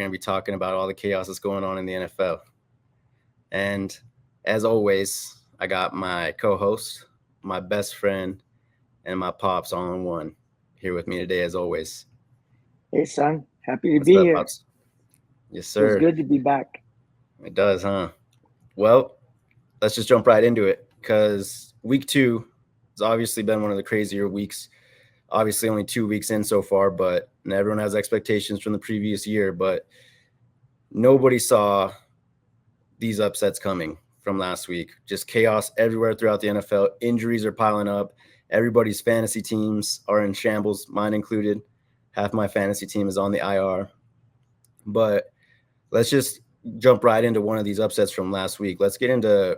going to be talking about all the chaos that's going on in the NFL. And as always, I got my co-host, my best friend, and my pops all in one here with me today, as always. Hey, son. Happy to What's be up, here. pops? Yes, Feels sir. good to be back. It does, huh? Well, let's just jump right into it because week two has obviously been one of the crazier weeks. Obviously, only 2 weeks in so far, but and everyone has expectations from the previous year. But nobody saw these upsets coming from last week. Just chaos everywhere throughout the NFL. Injuries are piling up. Everybody's fantasy teams are in shambles, mine included. Half my fantasy team is on the IR. But let's just jump right into one of these upsets from last week. Let's get into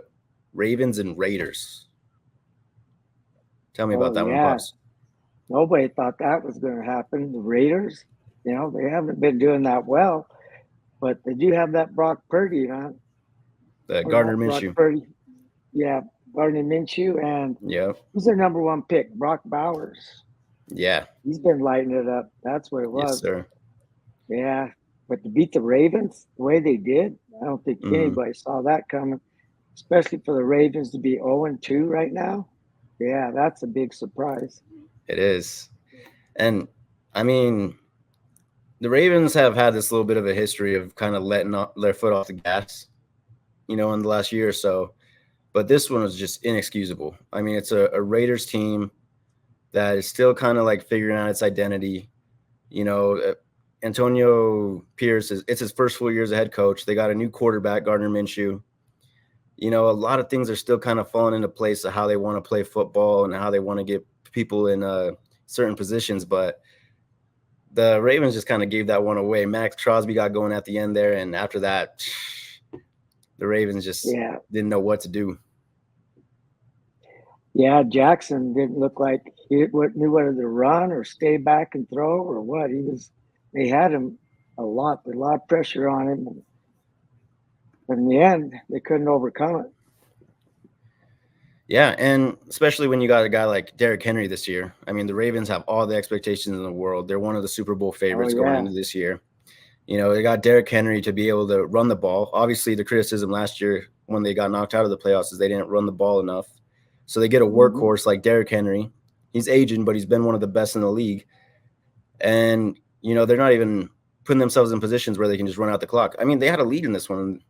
Ravens and Raiders. Tell me Oh, about that one, yeah. Pops. Nobody thought that was going to happen. The Raiders, they haven't been doing that well, but they do have that Brock Purdy, huh? The Or Gardner not Brock Minshew. Purdy. Yeah, Gardner Minshew. And Yep. who's their number one pick? Brock Bowers. Yeah. He's been lighting it up. That's what it Yes, was. sir. Yeah. But to beat the Ravens the way they did, I don't think Mm-hmm. anybody saw that coming, especially for the Ravens to be 0-2 right now. Yeah, that's a big surprise. It is. And I mean, the Ravens have had this little bit of a history of kind of letting their foot off the gas, in the last year or so. But this one was just inexcusable. I mean, it's a Raiders team that is still kind of like figuring out its identity. You know, Antonio Pierce it's his first full year as a head coach. They got a new quarterback, Gardner Minshew. A lot of things are still kind of falling into place of how they want to play football and how they want to get people in certain positions. But the Ravens just kind of gave that one away. Max Crosby got going at the end there, and after that, the Ravens just Yeah, didn't know what to do. yeah. Jackson didn't look like knew whether to run or stay back and throw or what. They had him a lot of pressure on him, but in the end, they couldn't overcome it. Yeah, and especially when you got a guy like Derrick Henry this year. I mean, the Ravens have all the expectations in the world. They're one of the Super Bowl Oh favorites going yeah, into this year. They got Derrick Henry to be able to run the ball. Obviously, the criticism last year when they got knocked out of the playoffs is they didn't run the ball enough. So they get a hmm workhorse like Derrick Henry. He's aging, but he's been one of the best in the league. And, they're not even putting themselves in positions where they can just run out the clock. I mean, they had a lead in this one.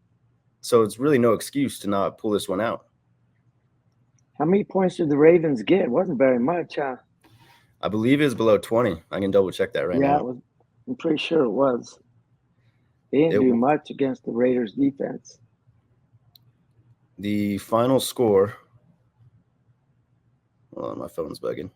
So it's really no excuse to not pull this one out. How many points did the Ravens get? It wasn't very much, huh? I believe it's below 20. I can double check that right Yeah, it now. was. I'm pretty sure it was. They didn't It do much against the Raiders defense. The final score. Hold on, my phone's bugging.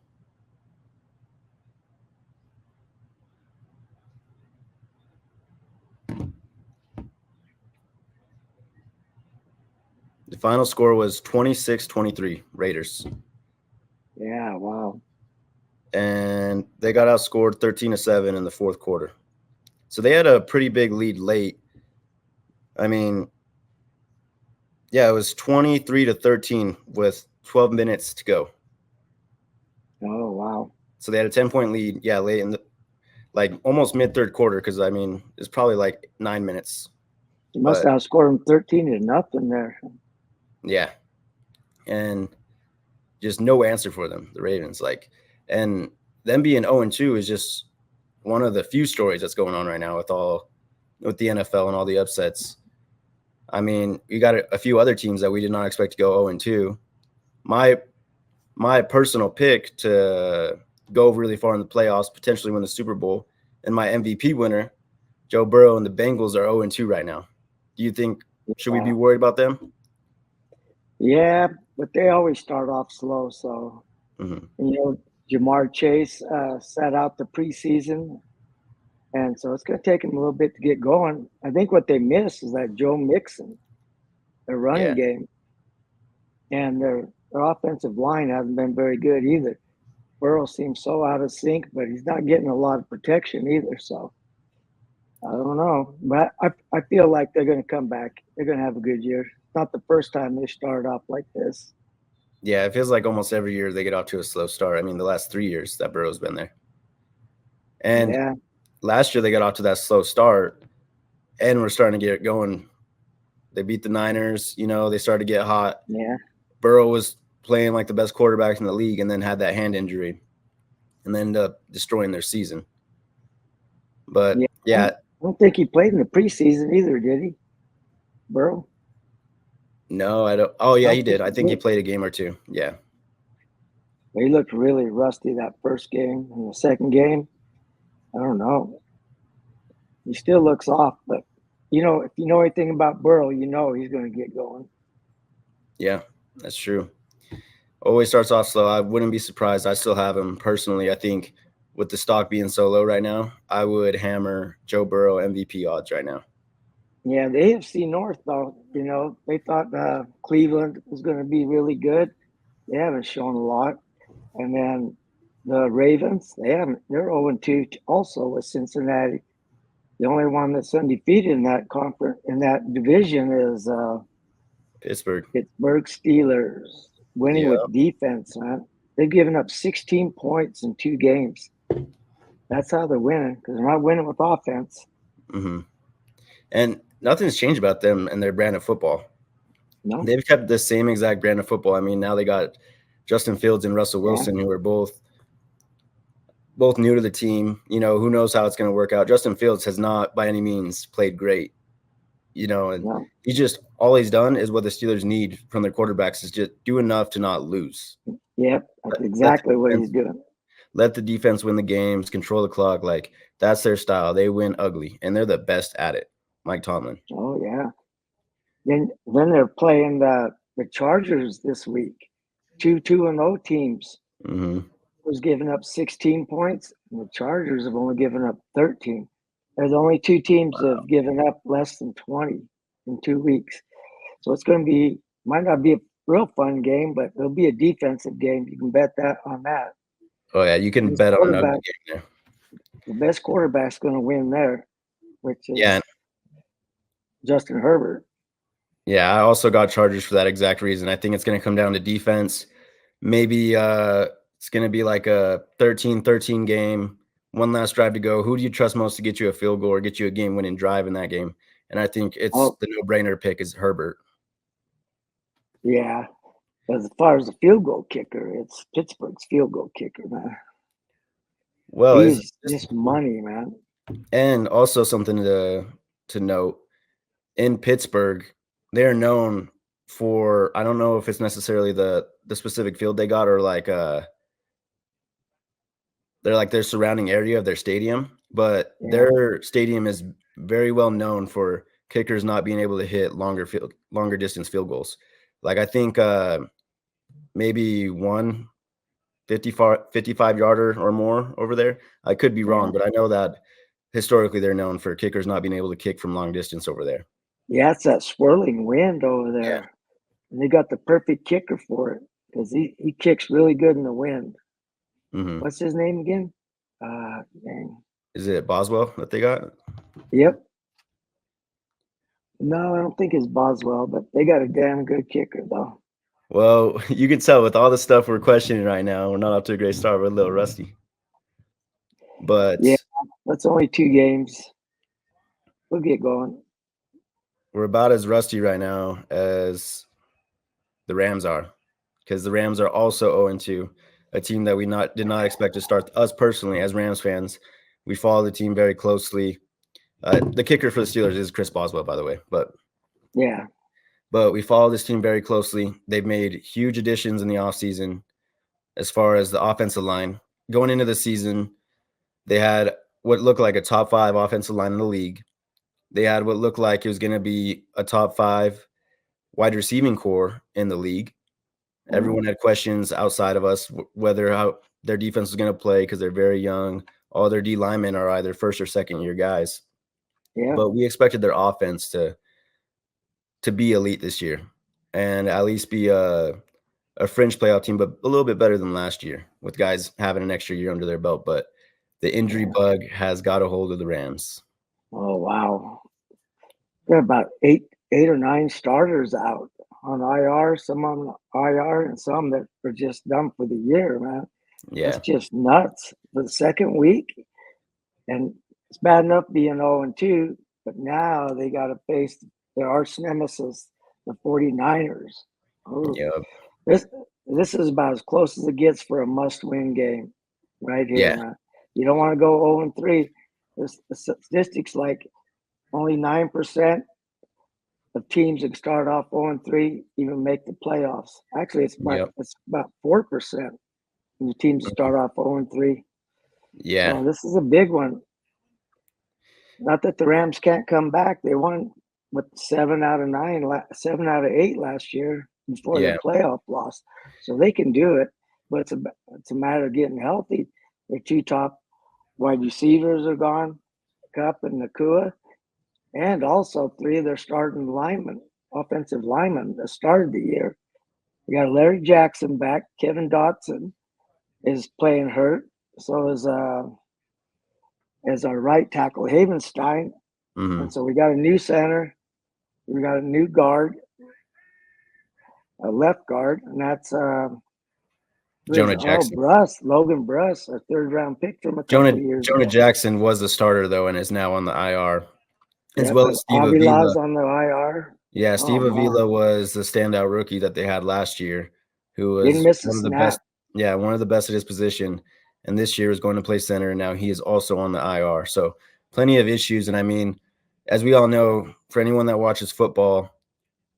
The final score was 26-23 Raiders. Yeah, wow. And they got outscored 13-7 in the fourth quarter. So they had a pretty big lead late. I mean, yeah, it was 23-13 with 12 minutes to go. Oh wow. So they had a 10-point lead, yeah, late in the like almost mid third quarter because I mean, it's probably like 9 minutes. You must But have scored them 13-0 there. yeah. And just no answer for them, the Ravens. And them being 0-2 is just one of the few stories that's going on right now with the NFL and all the upsets. I mean, you got a few other teams that we did not expect to go 0-2. My my personal pick to go really far in the playoffs, potentially win the Super Bowl, and my MVP winner, Joe Burrow and the Bengals are 0-2 right now. Do you think should we be Yeah, worried about them? yeah, but they always start off slow. So Mm-hmm. you know, Jamar Chase set out the preseason, and so it's going to take him a little bit to get going. I think what they miss is that Joe Mixon, their running Yeah, game, and their offensive line hasn't been very good either. Burrow seems so out of sync, but he's not getting a lot of protection either. So I don't know, but I feel like they're going to come back. They're going to have a good year. It's not the first time they start off like this. yeah. It feels like almost every year they get off to a slow start. I mean, the last 3 years that Burrow's been there, and Yeah, last year they got off to that slow start. and we're starting to get going. They beat the Niners. They started to get hot. Yeah. Burrow was playing like the best quarterback in the league, and then had that hand injury, and then ended up destroying their season. But yeah, I don't think he played in the preseason either, did he, Burrow? no, I don't. Oh yeah, I he don't did. think I he think he did. played a game or two. Yeah. He looked really rusty that first game. In the second game, I don't know. He still looks off, but if you know anything about Burrow, he's going to get going. Yeah, that's true. Always starts off slow. I wouldn't be surprised. I still have him personally. I think with the stock being so low right now, I would hammer Joe Burrow MVP odds right now. Yeah, the AFC North, though, they thought Cleveland was going to be really good. They haven't shown a lot. And then the Ravens, they're 0-2 also with Cincinnati. The only one that's undefeated in that conference, in that division, is Pittsburgh. Pittsburgh Steelers, winning Yeah. with defense, man. They've given up 16 points in 2 games. That's how they're winning, because they're not winning with offense. Mm-hmm. And nothing's changed about them and their brand of football. No. They've kept the same exact brand of football. I mean, now they got Justin Fields and Russell Wilson, who are both new to the team. Who knows how it's going to work out. Justin Fields has not by any means played great. And No. he's just all he's done is what the Steelers need from their quarterbacks is just do enough to not lose. Yep, that's exactly what he's doing. Let the defense win the games, control the clock. Like, that's their style. They win ugly, and they're the best at it. Mike Tomlin. Oh yeah. Then they're playing the Chargers this week. 2-0 teams. Mm-hmm. Was giving up 16 points, and the Chargers have only given up 13. There's only 2 teams that have given up less than 20 in 2 weeks. So it's going to might not be a real fun game, but it'll be a defensive game. You can bet on that. Oh yeah, you can bet on an ugly game there. The best quarterback's going to win there, which is Justin Herbert. Yeah, I also got Chargers for that exact reason. I think it's going to come down to defense. Maybe it's going to be like a 13-13 game. One last drive to go. Who do you trust most to get you a field goal or get you a game-winning drive in that game? And I think it's the no-brainer pick is Herbert. Yeah. As far as the field goal kicker, it's Pittsburgh's field goal kicker, man. Well, he's just money, man. And also something to note, in Pittsburgh, they're known for, I don't know if it's necessarily the specific field they got or like they're like their surrounding area of their stadium, but their stadium is very well known for kickers not being able to hit longer distance field goals. Like I think maybe one 55 yarder or more over there. I could be wrong, but I know that historically they're known for kickers not being able to kick from long distance over there. Yeah, it's that swirling wind over there. Yeah. And they got the perfect kicker for it because he kicks really good in the wind. Mm-hmm. What's his name again? Dang. Is it Boswell that they got? Yep. No, I don't think it's Boswell, but they got a damn good kicker, though. Well, you can tell with all the stuff we're questioning right now, we're not off to a great start. We're a little rusty. But yeah, that's only 2 games. We'll get going. We're about as rusty right now as the Rams are, because the Rams are also 0-2, a team that we did not expect to start. Us personally, as Rams fans, we follow the team very closely. The kicker for the Steelers is Chris Boswell, by the way. But we follow this team very closely. They've made huge additions in the offseason as far as the offensive line. Going into the season, they had what looked like a top 5 offensive line in the league. They had what looked like it was going to be a top 5 wide receiving core in the league. Everyone had questions outside of us whether how their defense was going to play because they're very young. All their D linemen are either first or second year guys. Yeah. But we expected their offense to be elite this year and at least be a fringe playoff team, but a little bit better than last year with guys having an extra year under their belt. But the injury bug has got a hold of the Rams. Oh, wow. There are about 8 or 9 starters out on IR, some on IR, and some that are just done for the year, man. Yeah. That's just nuts for the second week. And it's bad enough being 0-2, but now they got to face their arch nemesis, the 49ers. Ooh, Yep. this is about as close as it gets for a must-win game, right here. Yeah. Now, you don't want to go 0-3. The statistics like only 9% of teams that start off 0-3 even make the playoffs. Actually, it's Yep. about 4% of the teams that start off 0-3. Yeah. So this is a big one. Not that the Rams can't come back. They won with 7 out of 8 last year before their Yeah. playoff loss, so they can do it. But it's a matter of getting healthy. Their two top wide receivers are gone, Cup and Nakua, and also 3 of their starting linemen, offensive linemen that started the year. You got Larry Jackson back. Kevin Dotson is playing hurt. So is our right tackle Havenstein. Mm-hmm. And so we got a new center. We got a new guard, a left guard, and that's Jonah Jackson. Logan Bruss, a 3rd-round pick from a couple of years Jonah ago. Jackson was the starter though, and is now on the IR, as Yep, well and as Steve Avila's Avila. on the IR. Yeah, Oh Steve man, Avila was the standout rookie that they had last year, who didn't was miss a one of the best. snap. Yeah, one of the best at his position, and this year is going to play center, and now he is also on the IR. So plenty of issues, and I mean, as we all know, for anyone that watches football,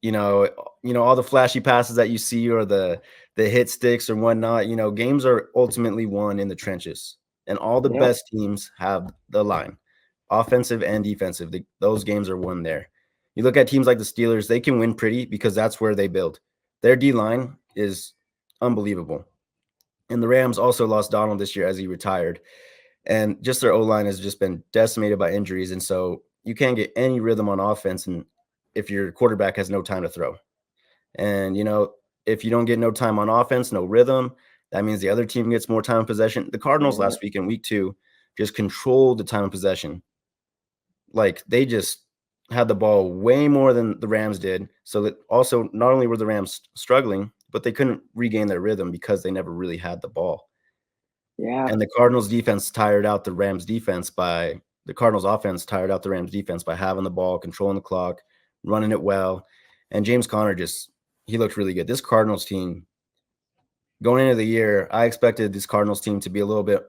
all the flashy passes that you see or the hit sticks or whatnot. Games are ultimately won in the trenches, and all the Yep, best teams have the line, offensive and defensive. Those games are won there. You look at teams like the Steelers; they can win pretty because that's where they build. Their D line is unbelievable, and the Rams also lost Donald this year as he retired, and just their O line has just been decimated by injuries, and so you can't get any rhythm on offense, and if your quarterback has no time to throw. And, if you don't get no time on offense, no rhythm, that means the other team gets more time of possession. The Cardinals yeah, last week in week 2 just controlled the time of possession. Like they just had the ball way more than the Rams did. So that also not only were the Rams struggling, but they couldn't regain their rhythm because they never really had the ball. yeah, And the Cardinals defense tired out the Rams defense by the Cardinals offense tired out the Rams defense by having the ball, controlling the clock, running it well. And James Conner he looked really good. This Cardinals team going into the year, I expected this Cardinals team to be a little bit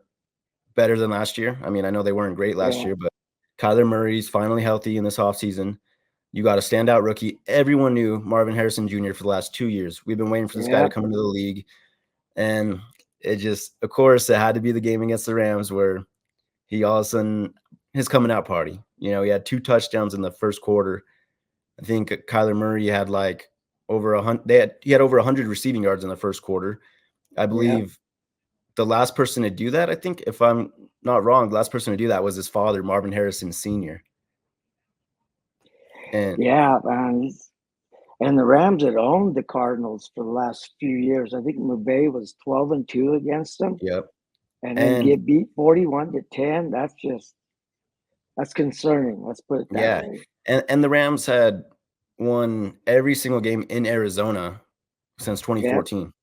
better than last year. I mean, I know they weren't great last yeah, year, but Kyler Murray's finally healthy in this offseason. You got a standout rookie. Everyone knew Marvin Harrison Jr. for the last 2 years. We've been waiting for this guy to yeah, come into the league. And it just, of course, it had to be the game against the Rams where he all of a sudden, his coming out party. He had 2 touchdowns in the first quarter. I think Kyler Murray had like over 100. He had over 100 receiving yards in the first quarter. I yeah. believe the last person to do that, I think, if I'm not wrong, the last person to do that was his father, Marvin Harrison Sr. And Yeah, man. And the Rams had owned the Cardinals for the last few years. I think McVay was 12-2 against them, yep. and then And get beat 41-10. That's concerning. Let's put it that yeah. way. And the Rams had won every single game in Arizona since Yeah, 2014.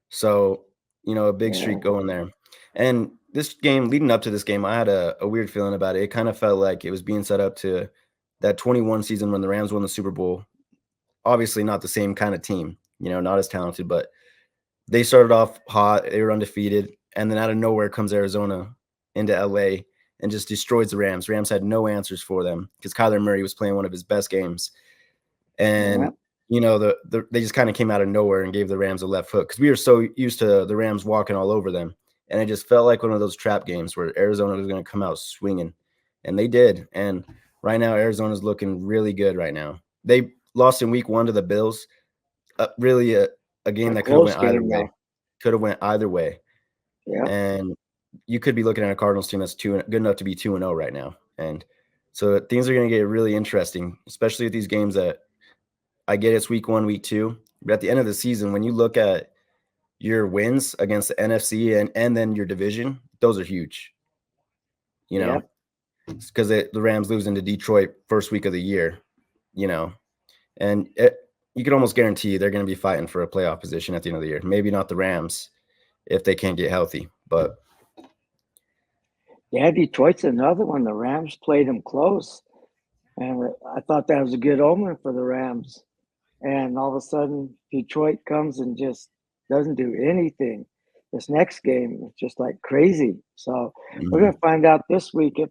So, a big yeah, streak going there. And this game, leading up to this game, I had a weird feeling about it. It kind of felt like it was being set up to that 21 season when the Rams won the Super Bowl. Obviously, not the same kind of team, not as talented, but they started off hot. They were undefeated. And then out of nowhere comes Arizona into LA and just destroys the Rams. Rams had no answers for them because Kyler Murray was playing one of his best games. yeah, And they just kind of came out of nowhere and gave the Rams a left hook because we were so used to the Rams walking all over them, and it just felt like one of those trap games where Arizona was going to come out swinging, and they did. And right now, Arizona's looking really good. Right now, they lost in Week 1 to the Bills, really a game a that could have close went either game way. though. Could have went either way, Yeah, and you could be looking at a Cardinals team that's good enough to be 2-0 right now, and so things are going to get really interesting, especially with these games that. I get it's week 1, week 2, but at the end of the season, when you look at your wins against the NFC and then your division, those are huge, yeah, because the Rams losing to Detroit first week of the year, you know, and you can almost guarantee they're going to be fighting for a playoff position at the end of the year. Maybe not the Rams if they can't get healthy, but yeah. Detroit's another one. The Rams played them close. And I thought that was a good omen for the Rams. And all of a sudden, Detroit comes and just doesn't do anything. This next game is just like crazy. So we're Mhm. gonna find out this week if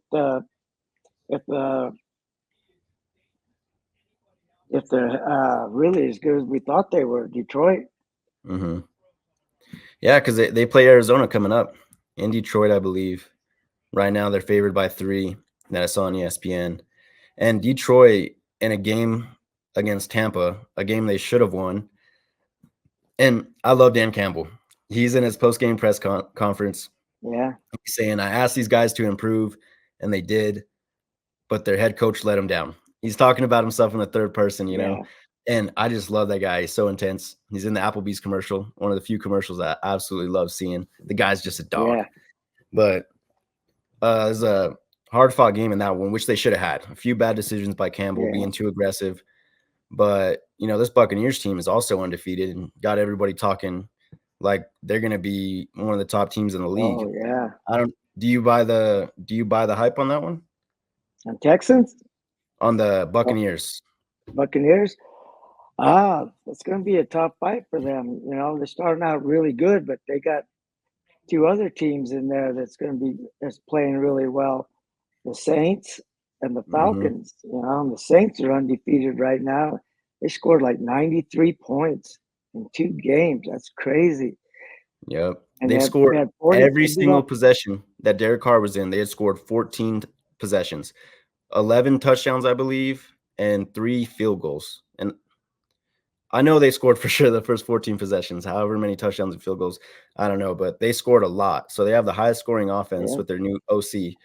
if they're really as good as we thought they were. Detroit. Mhm. Yeah, because they play Arizona coming up in Detroit, I believe. Right now, they're favored by 3 that I saw on ESPN. And Detroit in a game against Tampa, a game they should have won. And I love Dan Campbell. He's in his post-game press conference Yeah, saying, "I asked these guys to improve, and they did, but their head coach let them down." He's talking about himself in the third person, yeah, and I just love that guy. He's so intense. He's in the Applebee's commercial, one of the few commercials I absolutely love seeing. The guy's just a dog. yeah, But there's a hard-fought game in that one, which they should have had. A few bad decisions by Campbell yeah. being too aggressive. But, this Buccaneers team is also undefeated and got everybody talking like they're gonna be one of the top teams in the league. Oh yeah. I don't do you buy the hype on that one? And Texans, On the oh, Buccaneers. Buccaneers. It's going to be a tough fight for them. You know, they're starting out really good, but they got two other teams in there that's playing really well. The Saints and the Mhm. Falcons. You know, and the Saints are undefeated right now. They scored like 93 points in 2 games. That's crazy. Yep. And They've they scored had 40. every They beat single up. possession that Derek Carr was in. They had scored 14 possessions, 11 touchdowns, I believe, and 3 field goals. And I know they scored for sure the first 14 possessions, however many touchdowns and field goals, I don't know, but they scored a lot. So they have the highest scoring offense Yeah, with their new OC.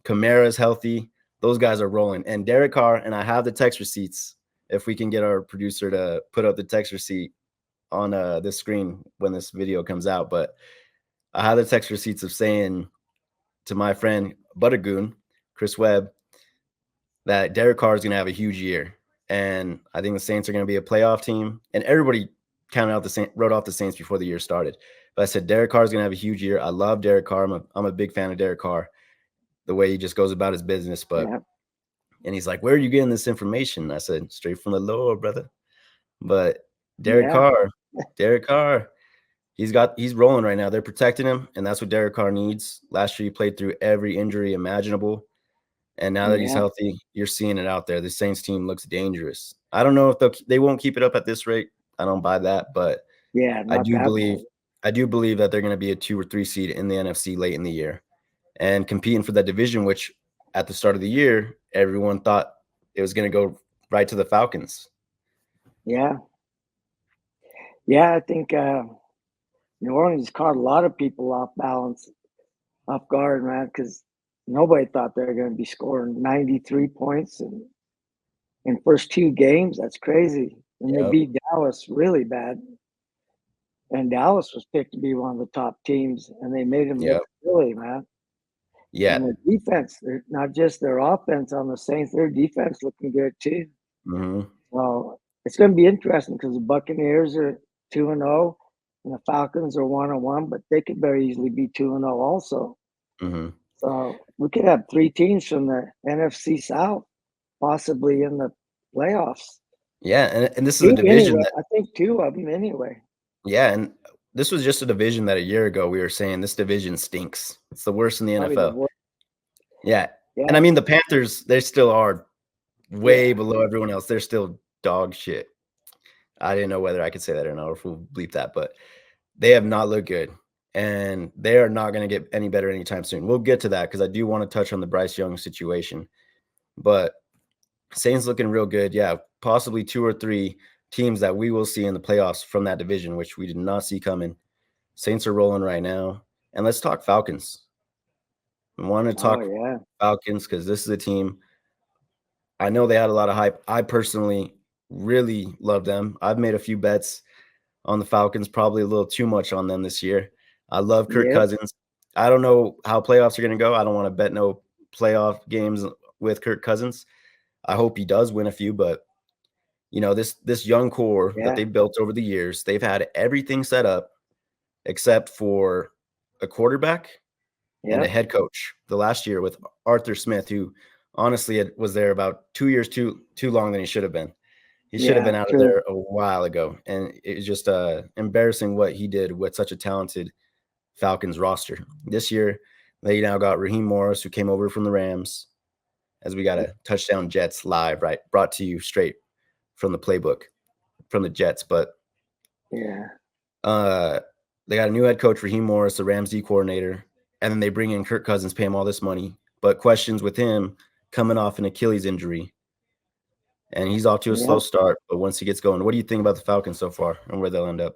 Kamara's healthy. Those guys are rolling. And Derek Carr, and I have the text receipts. If we can get our producer to put up the text receipt on this screen when this video comes out, but I have the text receipts of saying to my friend Buttergoon, Chris Webb, that Derek Carr is going to have a huge year, and I think the Saints are going to be a playoff team. And everybody wrote off the Saints before the year started. But I said Derek Carr is going to have a huge year. I love Derek Carr. I'm a big fan of Derek Carr, the way he just goes about his business. yeah, And he's like, "Where are you getting this information?" I said, "Straight from the Lord, brother." But Derek yeah, Carr, Derek Carr, he's rolling right now. They're protecting him, and that's what Derek Carr needs. Last year, he played through every injury imaginable. And now that he's yeah, healthy, you're seeing it out there. The Saints team looks dangerous. I don't know if they won't keep it up at this rate. I don't buy that, but yeah. I Not do that believe much. I do believe that they're going to be a 2 or 3 seed in the NFC late in the year and competing for that division, which at the start of the year, everyone thought it was going to go right to the Falcons. Yeah, yeah. I think New Orleans caught a lot of people off balance, off guard, man, because nobody thought they were going to be scoring 93 points in first 2 games. That's crazy. And they Yep. beat Dallas really bad. And Dallas was picked to be one of the top teams, and they made them Yep. look silly, man. Yeah. And their defense, they're not just their offense on the Saints, their defense looking good too. Hmm. So it's going to be interesting because the Buccaneers are 2-0, and the Falcons are 1-1, but they could very easily be 2-0 also. Hmm. So we could have 3 teams from the NFC South possibly in the playoffs. Yeah, and this is a Two division anyway. that I think 2 of them anyway. yeah, and this was just a division that a year ago we were saying this division stinks. It's the worst in the Probably the NFL. worst. Yeah. And I Yeah, mean the Panthers, they still are way yeah, below everyone else. They're still dog shit. I didn't know whether I could say that or not, or if we'll bleep that, but they have not looked good. And they are not going to get any better anytime soon. We'll get to that because I do want to touch on the Bryce Young situation. But Saints looking real good. Yeah, possibly 2 or 3 teams that we will see in the playoffs from that division, which we did not see coming. Saints are rolling right now. And let's talk Falcons. I want to oh talk yeah, Falcons because this is a team. I know they had a lot of hype. I personally really love them. I've made a few bets on the Falcons, probably a little too much on them this year. I love Kirk yep, Cousins. I don't know how playoffs are going to go. I don't want to bet no playoff games with Kirk Cousins. I hope he does win a few, but this young core that yeah, they've built over the years, they've had everything set up except for a quarterback and a yep, head coach the last year with Arthur Smith, who honestly, it was there about 2 years too long than he should have been. He should have Yeah, been out of true. there a while ago, and it was just embarrassing what he did with such a talented Falcons roster. This year, they now got Raheem Morris, who came over from the Rams, as we got a touchdown Jets live, right? Brought to you straight from the playbook from the Jets. But Yeah, uh, they got a new head coach, Raheem Morris, the Rams D coordinator, and then they bring in Kirk Cousins, pay him all this money. But questions with him coming off an Achilles injury, and he's off to a slow yeah. start. But once he gets going, what do you think about the Falcons so far and where they'll end up?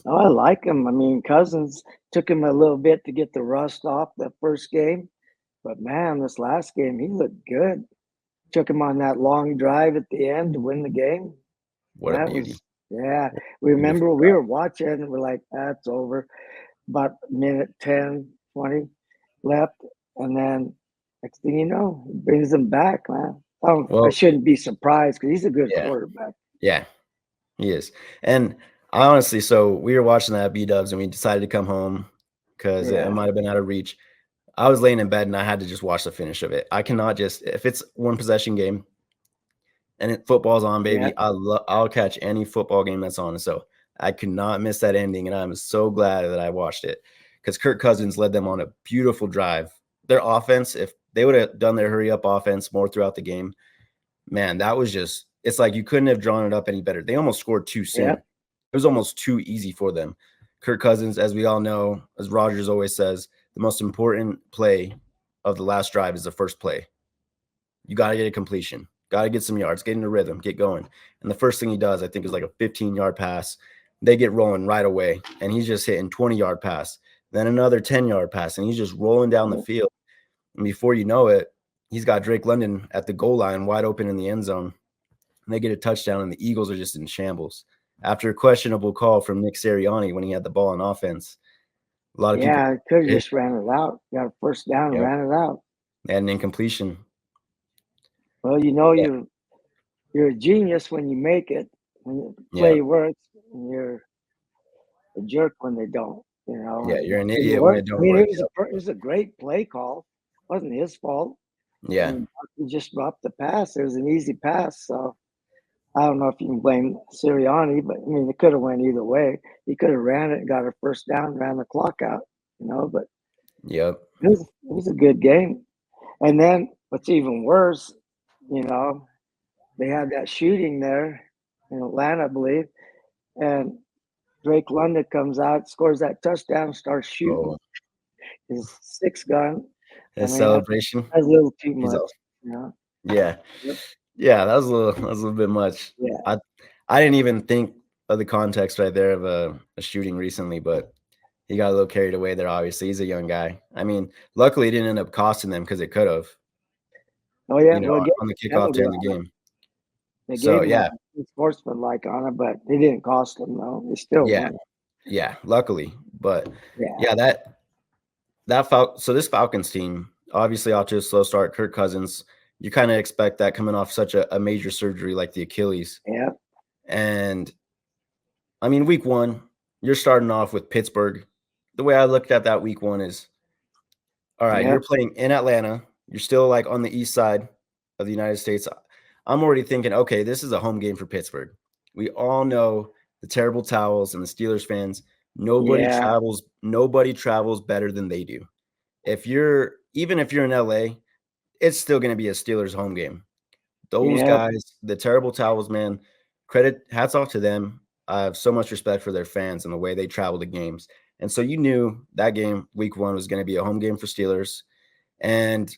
Oh, I like him. I mean, Cousins took him a little bit to get the rust off the first game, but man, this last game he looked good. Took him on that long drive at the end to win the game. What a That beauty! was, yeah. What We a beautiful remember we job. were watching and we're like, that's over. About minute 10, 20 left. And then next thing you know, he brings them back, man. I Well, shouldn't be surprised because he's a good yeah, quarterback. yeah, he is. And I honestly, so we were watching that B Dubs, and we decided to come home because it Yeah, might have been out of reach. I was laying in bed and I had to just watch the finish of it. I cannot just if it's one possession game and football's on, yeah, baby. I'll catch any football game that's on. So I could not miss that ending, and I'm so glad that I watched it because Kirk Cousins led them on a beautiful drive. Their offense, if they would have done their hurry up offense more throughout the game, man, that was just. It's like you couldn't have drawn it up any better. They almost scored too yeah, soon. It was almost too easy for them. Kirk Cousins, as we all know, as Rogers always says, the most important play of the last drive is the first play. You got to get a completion, got to get some yards, get into rhythm, get going. And the first thing he does, I think, is like a 15-yard pass. They get rolling right away, and he's just hitting 20-yard pass, then another 10-yard pass, and he's just rolling down the yeah, field. And before you know it, he's got Drake London at the goal line wide open in the end zone. And they get a touchdown, and the Eagles are just in shambles. After a questionable call from Nick Sirianni when he had the ball on offense, a lot of people yeah. Could have hit. just ran it out. Got a first down, Yep. ran it out. They had an incompletion. Well, you know Yeah. you're a genius when you make it, when the Yeah. play works, and you're a jerk when they don't. You know, Yeah. and You're an it idiot when it worked. I don't mean, work. it was a great play call. It wasn't his fault. I Yeah. mean, he just dropped the pass. It was an easy pass. So I don't know if you can blame Sirianni, but I mean, it could have went either way. He could have ran it and got a first down, ran the clock out. You know, but Yep. it was a good game. And then what's even worse, you know, they had that shooting there in Atlanta, I believe, and Drake London comes out, scores that touchdown, starts shooting Oh, his six gun. I his mean, celebration. that's a little too He's much, all. you know. Yeah. Yep. Yeah. That was a little bit much. Yeah, I didn't even think of the context right there of a shooting recently, but he got a little carried away there. Obviously, he's a young guy. I mean, luckily, it didn't end up costing them because it could have, oh yeah. you know, Well, get on the a kickoff to penalty end the on it. game. They So gave him a yeah, sportsmanlike on it, but it didn't cost them though. They still yeah, won. yeah. Luckily, but Yeah, yeah, so this Falcons team obviously off to a slow start. Kirk Cousins, you kind of expect that coming off such a major surgery like the Achilles, yeah, and I mean, week one, you're starting off with Pittsburgh. The way I looked at that week one is, all right, yeah, you're playing in Atlanta. You're still like on the east side of the United States. I'm already thinking, okay, this is a home game for Pittsburgh. We all know the terrible towels and the Steelers fans. yeah, Nobody travels better than they do. Even if you're in LA, it's still going to be a Steelers home game. Those yeah, guys, the terrible towels, man, hats off to them. I have so much respect for their fans and the way they travel to games. And so you knew that game, week one, was going to be a home game for Steelers. And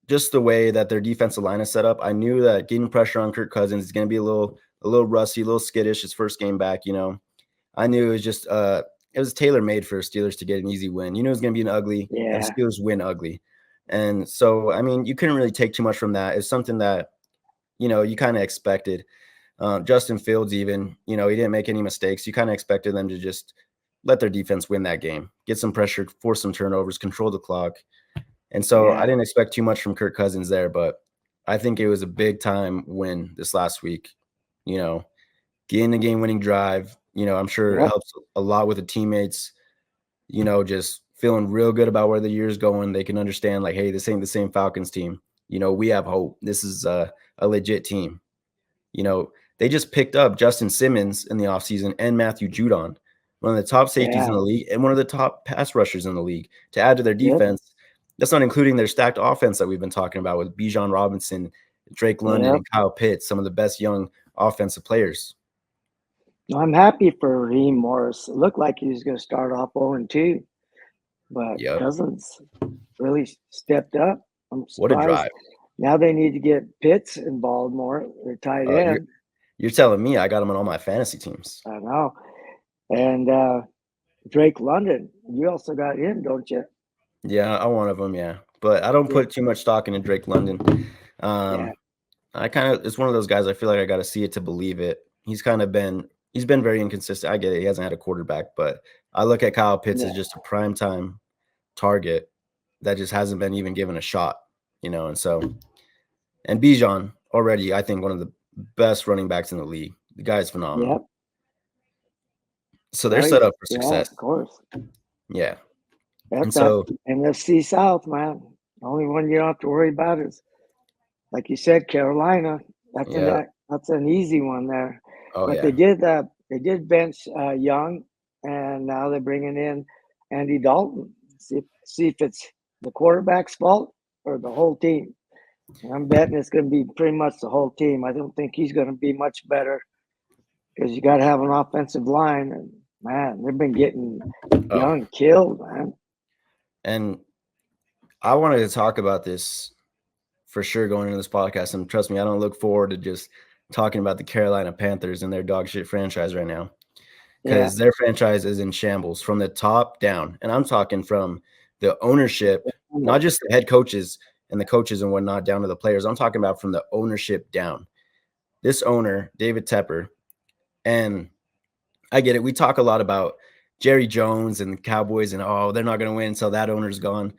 just the way that their defensive line is set up, I knew that getting pressure on Kirk Cousins is going to be a little rusty, a little skittish his first game back. I knew it was tailor made for Steelers to get an easy win. It was going to be an ugly, and yeah, Steelers win ugly. And so, I mean, you couldn't really take too much from that. It's something that you kind of expected. Justin Fields, even, he didn't make any mistakes. You kind of expected them to just let their defense win that game, get some pressure, force some turnovers, control the clock. And so I yeah, didn't expect too much from Kirk Cousins there, but I think it was a big time win this last week. You know, getting the game winning drive, I'm sure it yeah, helps a lot with the teammates, just feeling real good about where the year's going. They can understand, like, hey, this ain't the same Falcons team. we have hope. This is a legit team. They just picked up Justin Simmons in the offseason and Matthew Judon, one of the top safeties in Yeah. the league and one of the top pass rushers in the league, to add to their Yep. defense. That's not including their stacked offense that we've been talking about with Bijan Robinson, Drake London, Yep. and Kyle Pitts, some of the best young offensive players. I'm happy for Raheem Morris. It looked like he was going to start off 0-2, but Yep. Cousins really stepped up. I'm What a surprised. drive. Now they need to get Pitts involved more. They're tight end. You're telling me I got him on all my fantasy teams. I know. And Drake London, you also got him, don't you? Yeah, I'm one of them, yeah. But I don't Yeah. put too much stock into Drake London. Yeah. It's one of those guys I feel like I got to see it to believe it. He's been very inconsistent. I get it. He hasn't had a quarterback, but I look at Kyle Pitts as just a primetime target that just hasn't been even given a shot, and Bijan already, I think, one of the best running backs in the league. The guy's phenomenal. Yep. So they're set up for success. Yeah, of course. Yeah. That's so NFC South, man. The only one you don't have to worry about is, like you said, Carolina. That's an easy one there. Oh, but yeah. they did bench Young, and now they're bringing in Andy Dalton. See if it's the quarterback's fault or the whole team. And I'm betting it's going to be pretty much the whole team. I don't think he's going to be much better because you got to have an offensive line. And, man, they've been getting Young killed, man. And I wanted to talk about this for sure going into this podcast. And trust me, I don't look forward to just talking about the Carolina Panthers and their dog shit franchise right now, because their franchise is in shambles from the top down. And I'm talking from the ownership, not just the head coaches and the coaches and whatnot, down to the players. I'm talking about from the ownership down. This owner, David Tepper, and I get it. We talk a lot about Jerry Jones and the Cowboys and, they're not going to win until that owner's gone.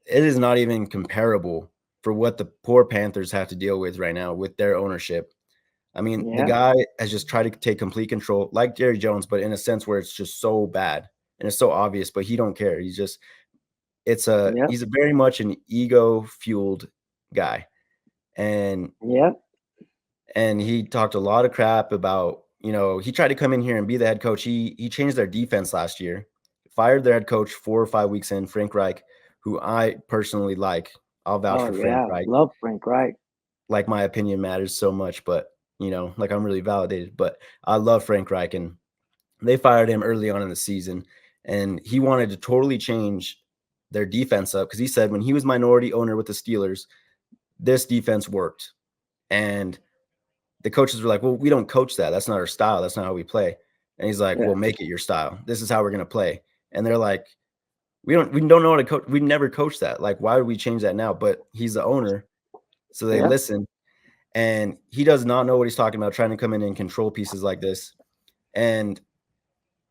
It is not even comparable for what the poor Panthers have to deal with right now with their ownership. I mean, the guy has just tried to take complete control, like Jerry Jones, but in a sense where it's just so bad and it's so obvious, but he don't care. He's very much an ego-fueled guy. And he talked a lot of crap about, he tried to come in here and be the head coach. He changed their defense last year, fired their head coach 4 or 5 weeks in, Frank Reich, who I personally like. I'll vouch for Frank Reich. Love Frank Reich. Like, my opinion matters so much, but like, I'm really validated, but I love Frank Reich, and they fired him early on in the season, and he wanted to totally change their defense up, because he said when he was minority owner with the Steelers, this defense worked. And the coaches were like, well, we don't coach that. That's not our style. That's not how we play. And he's like, well, make it your style. This is how we're going to play. And they're like, we don't know how to coach. We never coached that. Like, why would we change that now? But he's the owner. So they listen. And he does not know what he's talking about, trying to come in and control pieces like this. And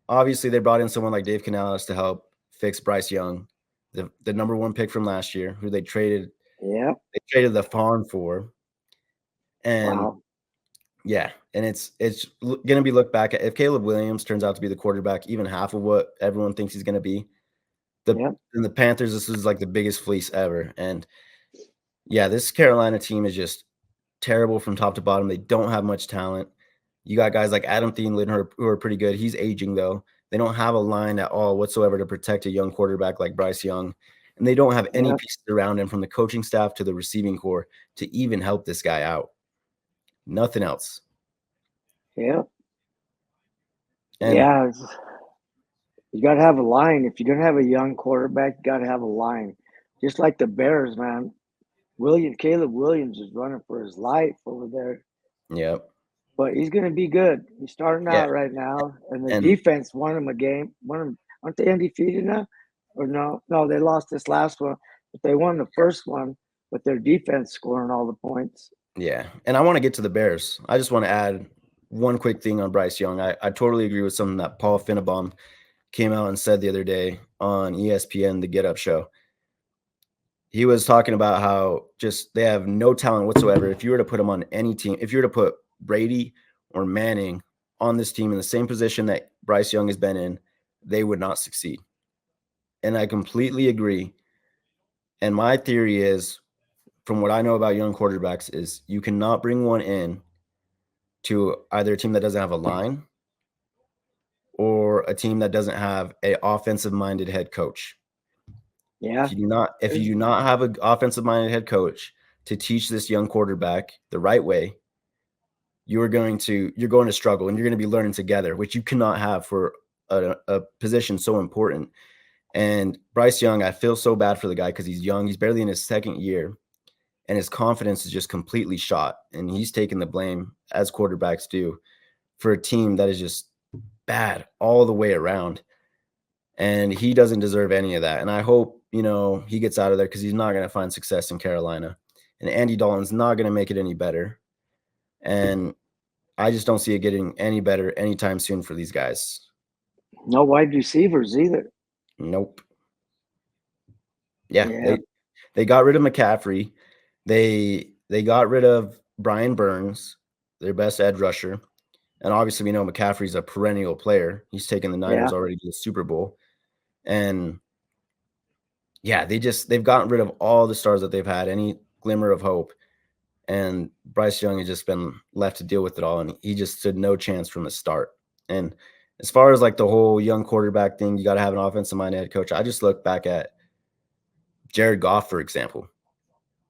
obviously they brought in someone like Dave Canales to help fix Bryce Young, the number 1 pick from last year, who they traded. They traded the farm for. And and it's going to be looked back at. If Caleb Williams turns out to be the quarterback, even half of what everyone thinks he's going to be, in the Panthers, this is like the biggest fleece ever. And this Carolina team is just terrible from top to bottom. They don't have much talent. You got guys like Adam Thielen who are pretty good. He's aging, though. They don't have a line at all whatsoever to protect a young quarterback like Bryce Young. And they don't have any pieces around him, from the coaching staff to the receiving corps, to even help this guy out. Nothing else. And you got to have a line. If you're going to have a young quarterback, you got to have a line. Just like the Bears, man. Caleb Williams is running for his life over there. Yep. But he's going to be good. He's starting out right now. And the defense won him a game. Aren't they undefeated now? Or no, they lost this last one. But they won the first one with their defense scoring all the points. Yeah. And I want to get to the Bears. I just want to add one quick thing on Bryce Young. I totally agree with something that Paul Finnebaum came out and said the other day on ESPN, the Get Up show. He was talking about how just they have no talent whatsoever. If you were to put him on any team, if you were to put Brady or Manning on this team in the same position that Bryce Young has been in, they would not succeed. And I completely agree. And my theory is from what I know about young quarterbacks, is you cannot bring one in to either a team that doesn't have a line or a team that doesn't have a offensive minded head coach. Yeah. If you do not have an offensive minded head coach to teach this young quarterback the right way, you're going to struggle, and you're going to be learning together, which you cannot have for a position so important. And Bryce Young, I feel so bad for the guy because he's young. He's barely in his second year, and his confidence is just completely shot. And he's taking the blame, as quarterbacks do, for a team that is just bad all the way around. And he doesn't deserve any of that. And I hope, he gets out of there because he's not going to find success in Carolina. And Andy Dalton's not going to make it any better. And I just don't see it getting any better anytime soon for these guys. No wide receivers either. Nope. Yeah. They got rid of McCaffrey. They got rid of Brian Burns, their best edge rusher. And obviously we know McCaffrey's a perennial player. He's taken the Niners already to the Super Bowl. And yeah, they've gotten rid of all the stars that they've had, any glimmer of hope. And Bryce Young has just been left to deal with it all. And he just stood no chance from the start. And as far as like the whole young quarterback thing, you got to have an offensive minded head coach. I just look back at Jared Goff, for example.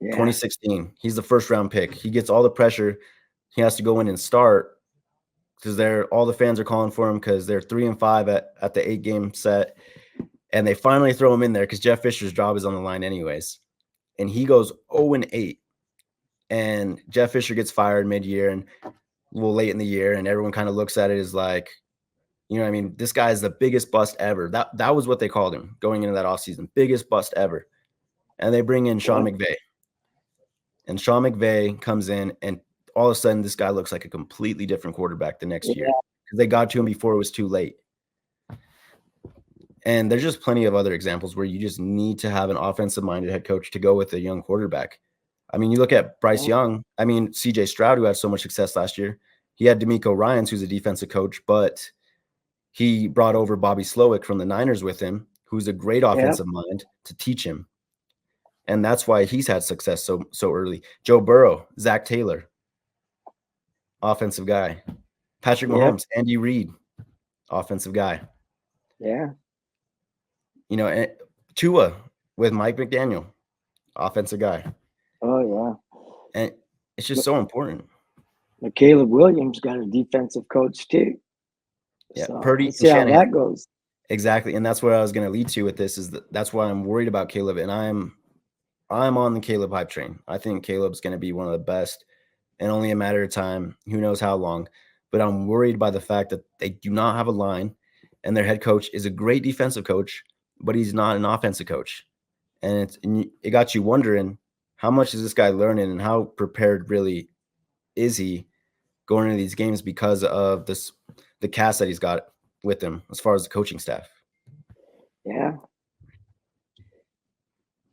2016, he's the first round pick. He gets all the pressure. He has to go in and start because all the fans are calling for him because they're 3-5 at the 8-game set. And they finally throw him in there because Jeff Fisher's job is on the line anyways. And he goes 0-8. And Jeff Fisher gets fired mid-year and late in the year. And everyone kind of looks at it as like, this guy is the biggest bust ever. That was what they called him going into that offseason. Biggest bust ever. And they bring in Sean McVay. And Sean McVay comes in, and all of a sudden, this guy looks like a completely different quarterback the next year because they got to him before it was too late. And there's just plenty of other examples where you just need to have an offensive-minded head coach to go with a young quarterback. I mean, you look at Bryce Young. I mean, C.J. Stroud, who had so much success last year. He had D'Amico Ryans, who's a defensive coach, but he brought over Bobby Slowick from the Niners with him, who's a great offensive mind, to teach him. And that's why he's had success so early. Joe Burrow, Zach Taylor, offensive guy. Patrick Mahomes, Andy Reid, offensive guy. Yeah. And Tua with Mike McDaniel, offensive guy. Oh, yeah. And it's just so important. Caleb Williams got a defensive coach too. Yeah, so Purdy. See how that goes. Exactly. And that's what I was going to lead to with this is that's why I'm worried about Caleb. And I'm on the Caleb hype train. I think Caleb's going to be one of the best and only a matter of time. Who knows how long. But I'm worried by the fact that they do not have a line and their head coach is a great defensive coach, but he's not an offensive coach. And it got you wondering, how much is this guy learning and how prepared really is he going into these games because of the cast that he's got with him as far as the coaching staff? Yeah.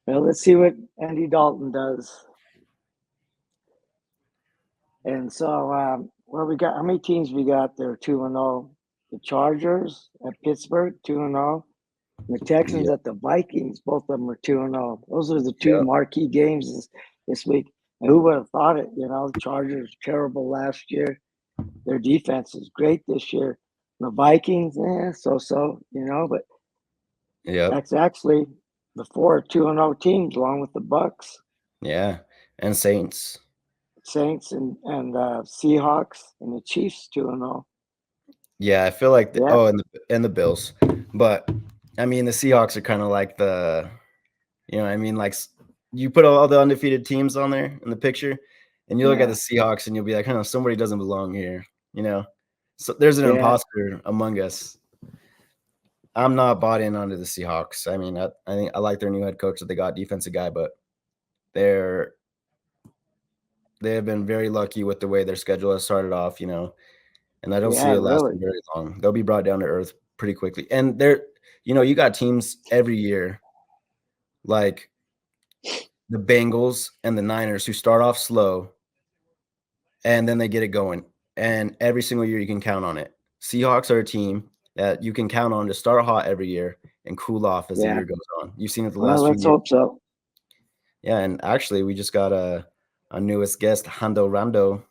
Well, let's see what Andy Dalton does. And so, we got, how many teams we got there? 2-0. The Chargers at Pittsburgh, 2-0. The Texans at the Vikings, both of them are 2-0. Those are the two marquee games this week. And who would have thought it? The Chargers terrible last year. Their defense is great this year. The Vikings, so, but that's actually the 4 2-0 teams along with the Bucks. Yeah, and Saints. Saints and Seahawks and the Chiefs 2-0. Yeah, I feel like and the Bills. But I mean, the Seahawks are kind of like like you put all the undefeated teams on there in the picture, and you look at the Seahawks and you'll be like, somebody doesn't belong here, So there's an imposter among us. I'm not bought in onto the Seahawks. I mean, I think I like their new head coach that they got, defensive guy, but they have been very lucky with the way their schedule has started off, and I don't see it lasting very long. They'll be brought down to earth pretty quickly. And you got teams every year like the Bengals and the Niners who start off slow and then they get it going. And every single year you can count on it. Seahawks are a team that you can count on to start hot every year and cool off as the year goes on. You've seen it the last few years. Let's hope so. Yeah, and actually, we just got a newest guest, Hando Rando.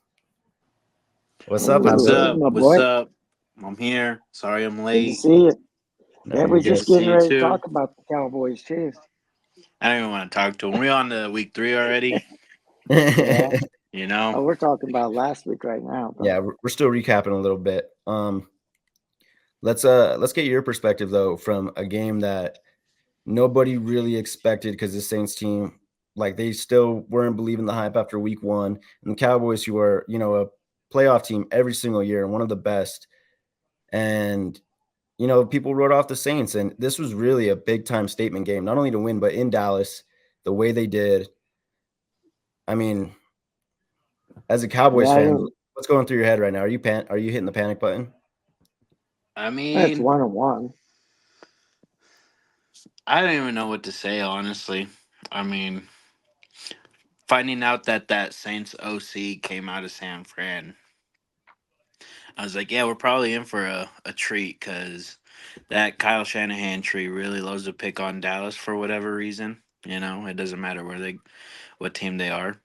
What's up, Ooh, What's Hando? hey, up? my What's boy. up? I'm here. Sorry I'm Good to late. see you. No, Yeah, you're we're Good good. to just see getting you ready to too. talk about the Cowboys too. I don't even want to talk to him. We on the week 3 already. Yeah. You know. Oh, we're talking about last week right now, but Yeah, we're still recapping a little bit. Let's get your perspective though from a game that nobody really expected because the Saints team, like they still weren't believing the hype after week 1, and the Cowboys, who are a playoff team every single year and one of the best, and people wrote off the Saints, and this was really a big time statement game, not only to win but in Dallas, the way they did. I mean, as a Cowboys yeah, I fan, think what's going through your head right now? Are you hitting the panic button? I that's mean, 1-1. I don't even know what to say honestly. I mean, finding out that that Saints OC came out of San Fran, I was like, yeah, we're probably in for a treat because that Kyle Shanahan tree really loves to pick on Dallas for whatever reason. You know, it doesn't matter what team they are.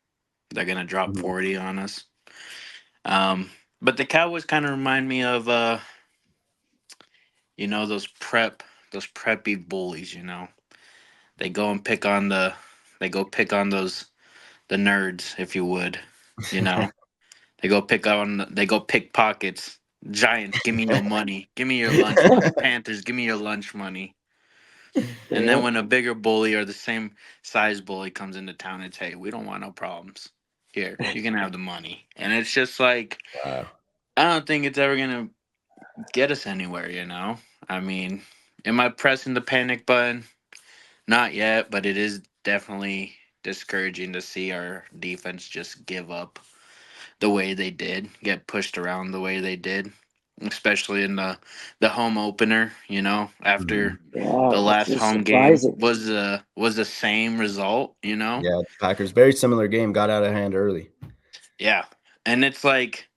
They're gonna drop Mhm. 40 on us. Um, but the Cowboys kind of remind me of those preppy bullies. You know, they go and pick on they go pick on those the nerds, if you would. You know, they go pick pockets. Giants, give me your money. Give me your lunch money. Panthers, give me your lunch money. And then Yep. when a bigger bully or the same size bully comes into town, it's hey, we don't want no problems. Here, you can have the money. And it's just like Wow. I don't think it's ever gonna get us anywhere, you know? I mean, am I pressing the panic button? Not yet, but it is definitely discouraging to see our defense just give up the way they did, get pushed around the way they did, especially in the home opener, you know, after Mhm. the Yeah, it's last just home game surprising. was the same result, you know? Yeah, Packers, very similar game, got out of hand early. Yeah. And it's like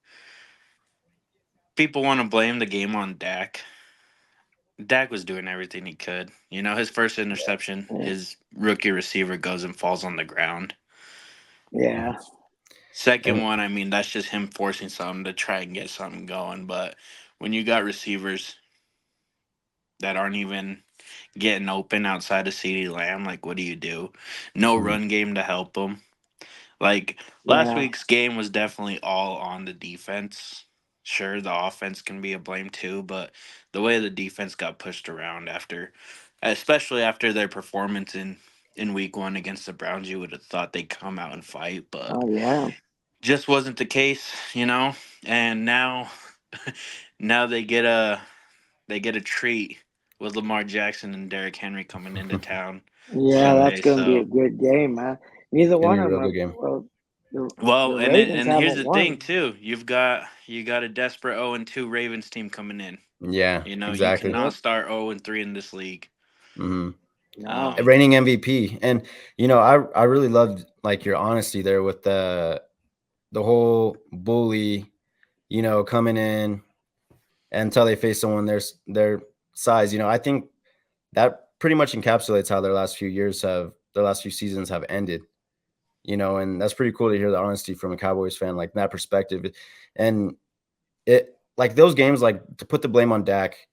people want to blame the game on Dak. Dak was doing everything he could. You know, his first interception, Yeah. his rookie receiver goes and falls on the ground. Mhm. Yeah. Second And one, I mean, that's just him forcing something to try and get something going. But when you got receivers that aren't even getting open outside of CeeDee Lamb, like, what do you do? No mhm, run game to help them. Like, last Yeah. week's game was definitely all on the defense. Sure, the offense can be a blame too, but the way the defense got pushed around after, especially after their performance in week 1 against the Browns, you would have thought they'd come out and fight, but Oh yeah. just wasn't the case, you know. And now, now they get a treat with Lamar Jackson and Derrick Henry coming into it's town Yeah, that's Sunday. going to be a So good game, man. Neither gonna one be a of them real are, good game. well, the well, Ravens and here's haven't the thing won. too. You got a desperate 0-2 Ravens team coming in. Yeah, You know, you exactly. cannot Yep. start 0-3 in this league. Hmm. No. Um, Reigning MVP, and I really loved like your honesty there with the whole bully, coming in until they face someone their size. I think that pretty much encapsulates how their last few seasons have ended. And that's pretty cool to hear the honesty from a Cowboys fan, like that perspective. And it like those games, like to put the blame on Dak,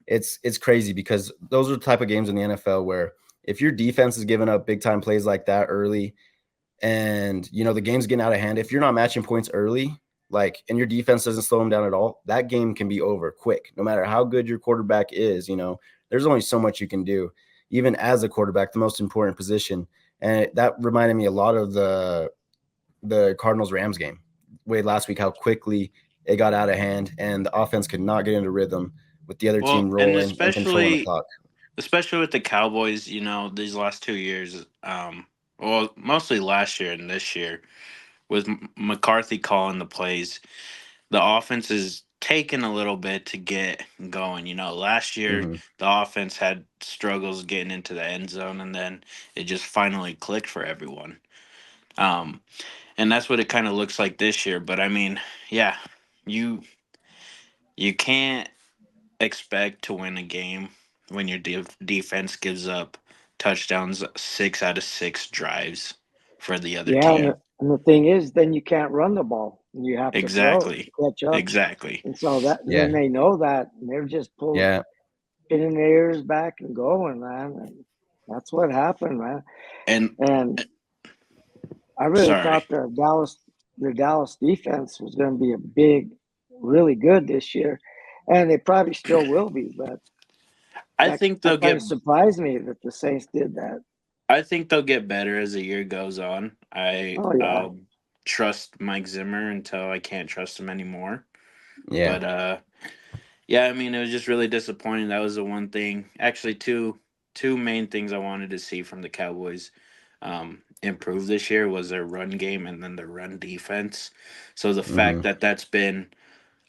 it's crazy because those are the type of games in the NFL where if your defense is giving up big time plays like that early, and the game's getting out of hand, if you're not matching points early, like, and your defense doesn't slow them down at all, that game can be over quick. No matter how good your quarterback is, there's only so much you can do, even as a quarterback, the most important position. And that reminded me a lot of the Cardinals Rams game way last week, how quickly it got out of hand and the offense could not get into rhythm with the other well, team and rolling and controlling the clock. especially with the Cowboys, you know, these last 2 years, well, mostly last year and this year, with McCarthy calling the plays, the offense is taking a little bit to get going. You know, last year Hmm. the offense had struggles getting into the end zone, and then it just finally clicked for everyone. Um, and that's what it kind of looks like this year. But I mean, yeah, you you can't expect to win a game when your defense gives up touchdowns 6 out of 6 drives for the other Yeah, team. and the thing is, then you can't run the ball. You have to throw it Exactly. to catch up. Exactly. And so that then Yeah. they know that, and they're just Yeah. pinning their ears back and going, man. And that's what happened, man. And And I really sorry. thought the Dallas defense was going to be really good this year, and they probably still will be. But I that think they'll that kind get of surprised me that the Saints did that. I think they'll get better as the year goes on. Oh yeah, I'll trust Mike Zimmer until I can't trust him anymore. Yeah. But yeah, I mean, it was just really disappointing. That was the one thing. Actually, two main things I wanted to see from the Cowboys improve this year was their run game and then their run defense. So the fact Hmm. that that's been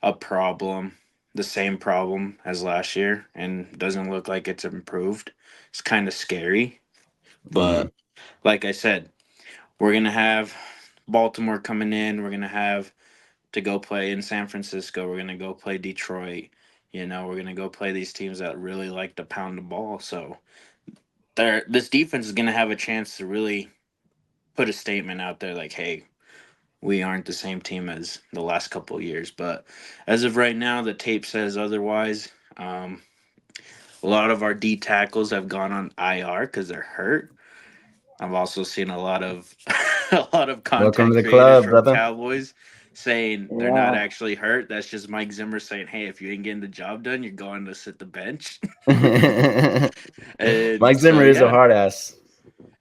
a problem, the same problem as last year, and doesn't look like it's improved, it's kind of scary. Hmm. But like I said, we're gonna have Baltimore coming in. We're gonna have to go play in San Francisco. We're gonna go play Detroit. We're gonna go play these teams that really like to pound the ball. So this defense is gonna have a chance to really put a statement out there, like, "Hey, we aren't the same team as the last couple of years." But as of right now, the tape says otherwise. A lot of our D tackles have gone on IR because they're hurt. I've also seen a lot of a lot of Welcome to content the creators club, from brother. Cowboys saying they're not yeah, actually hurt. That's just Mike Zimmer saying, "Hey, if you ain't getting the job done, you're going to sit the bench." And Mike so Zimmer is a yeah, hard ass.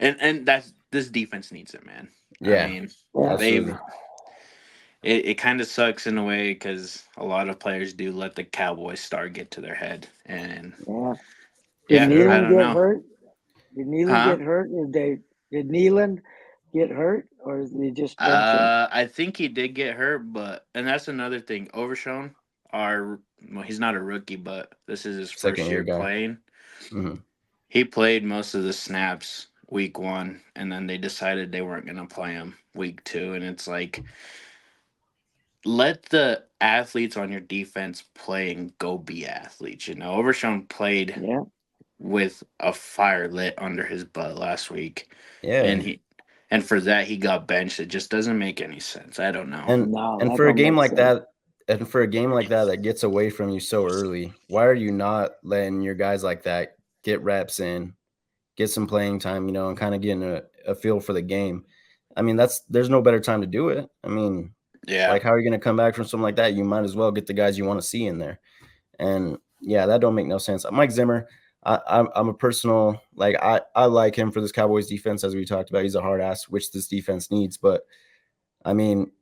and that's this defense needs it, man. I Yeah, mean, yeah, they've absolutely. it kind of sucks in a way because a lot of players do let the Cowboys star get to their head, and yeah. Did yeah, Sure. I Nealon don't get know. hurt? Did Nealon Huh? get hurt? Did Nealon get hurt, or did they just bench him? I think he did get hurt, but and that's another thing. Overshown, well, he's not a rookie, but this is his Second first year year guy. playing. Hmm. He played most of the snaps week 1, and then they decided they weren't going to play him week 2, and it's like let the athletes on your defense play and go be athletes. Overshown played Yeah, with a fire lit under his butt last week, and Yeah, for that he got benched. It just doesn't make any sense. I don't know. and no, and that for a don't game make like sense. that, that gets away from you so early, why are you not letting your guys like that get reps in, get some playing time, and kind of getting a feel for the game? I mean, there's no better time to do it. I mean, Yeah. like, how are you going to come back from something like that? You might as well get the guys you want to see in there. And yeah, that don't make no sense. Mike Zimmer, I'm a personal, like, I like him for this Cowboys defense, as we talked about. He's a hard ass, which this defense needs. But I mean,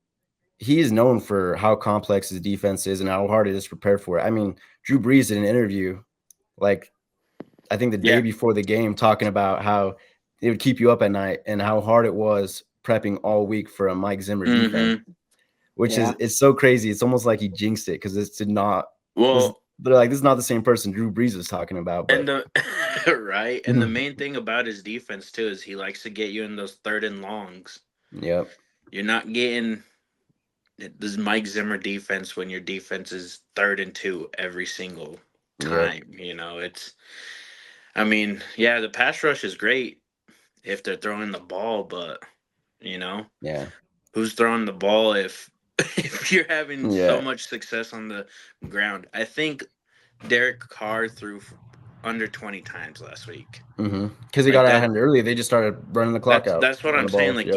he is known for how complex his defense is and how hard it is to prepare for it. I mean, Drew Brees did an interview, like, I think the day Yeah. before the game, talking about how it would keep you up at night and how hard it was prepping all week for a Mike Zimmer defense, Mm-hmm. which is, Yeah, it's so crazy. It's almost like he jinxed it, because it's not this. Well, They're like, this is not the same person Drew Brees was talking about. and But the right, and the main thing about his defense too is he likes to get you in those third and longs. yep, You're not getting this Mike Zimmer defense when your defense is 3rd and 2 every single yep, time. It's. I mean, yeah, the pass rush is great if they're throwing the ball, but you know yeah, who's throwing the ball if if you're having so yeah. much success on the ground? I think Derek Carr threw under 20 times last week. Because he Like got out of that hand early, they just started running the clock out, that's what run I'm the ball saying. off. Like Yep.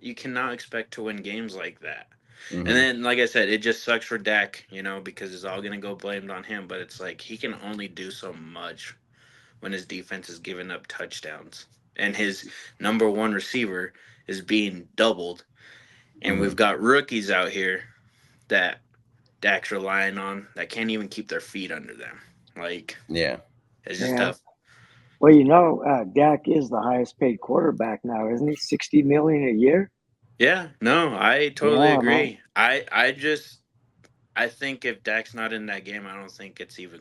you cannot expect to win games like that. And Hmm. then like I said, it just sucks for Dak, because it's all gonna go blamed on him. But it's like he can only do so much when his defense is giving up touchdowns. And his number one receiver is being doubled. And Hmm. we've got rookies out here that Dak's relying on that can't even keep their feet under them. Like, Yeah. it's just yeah. tough. Well, Dak is the highest paid quarterback now, isn't he? 60 million a year. Yeah, no, I totally Yeah, man. agree. I think if Dak's not in that game, I don't think it's even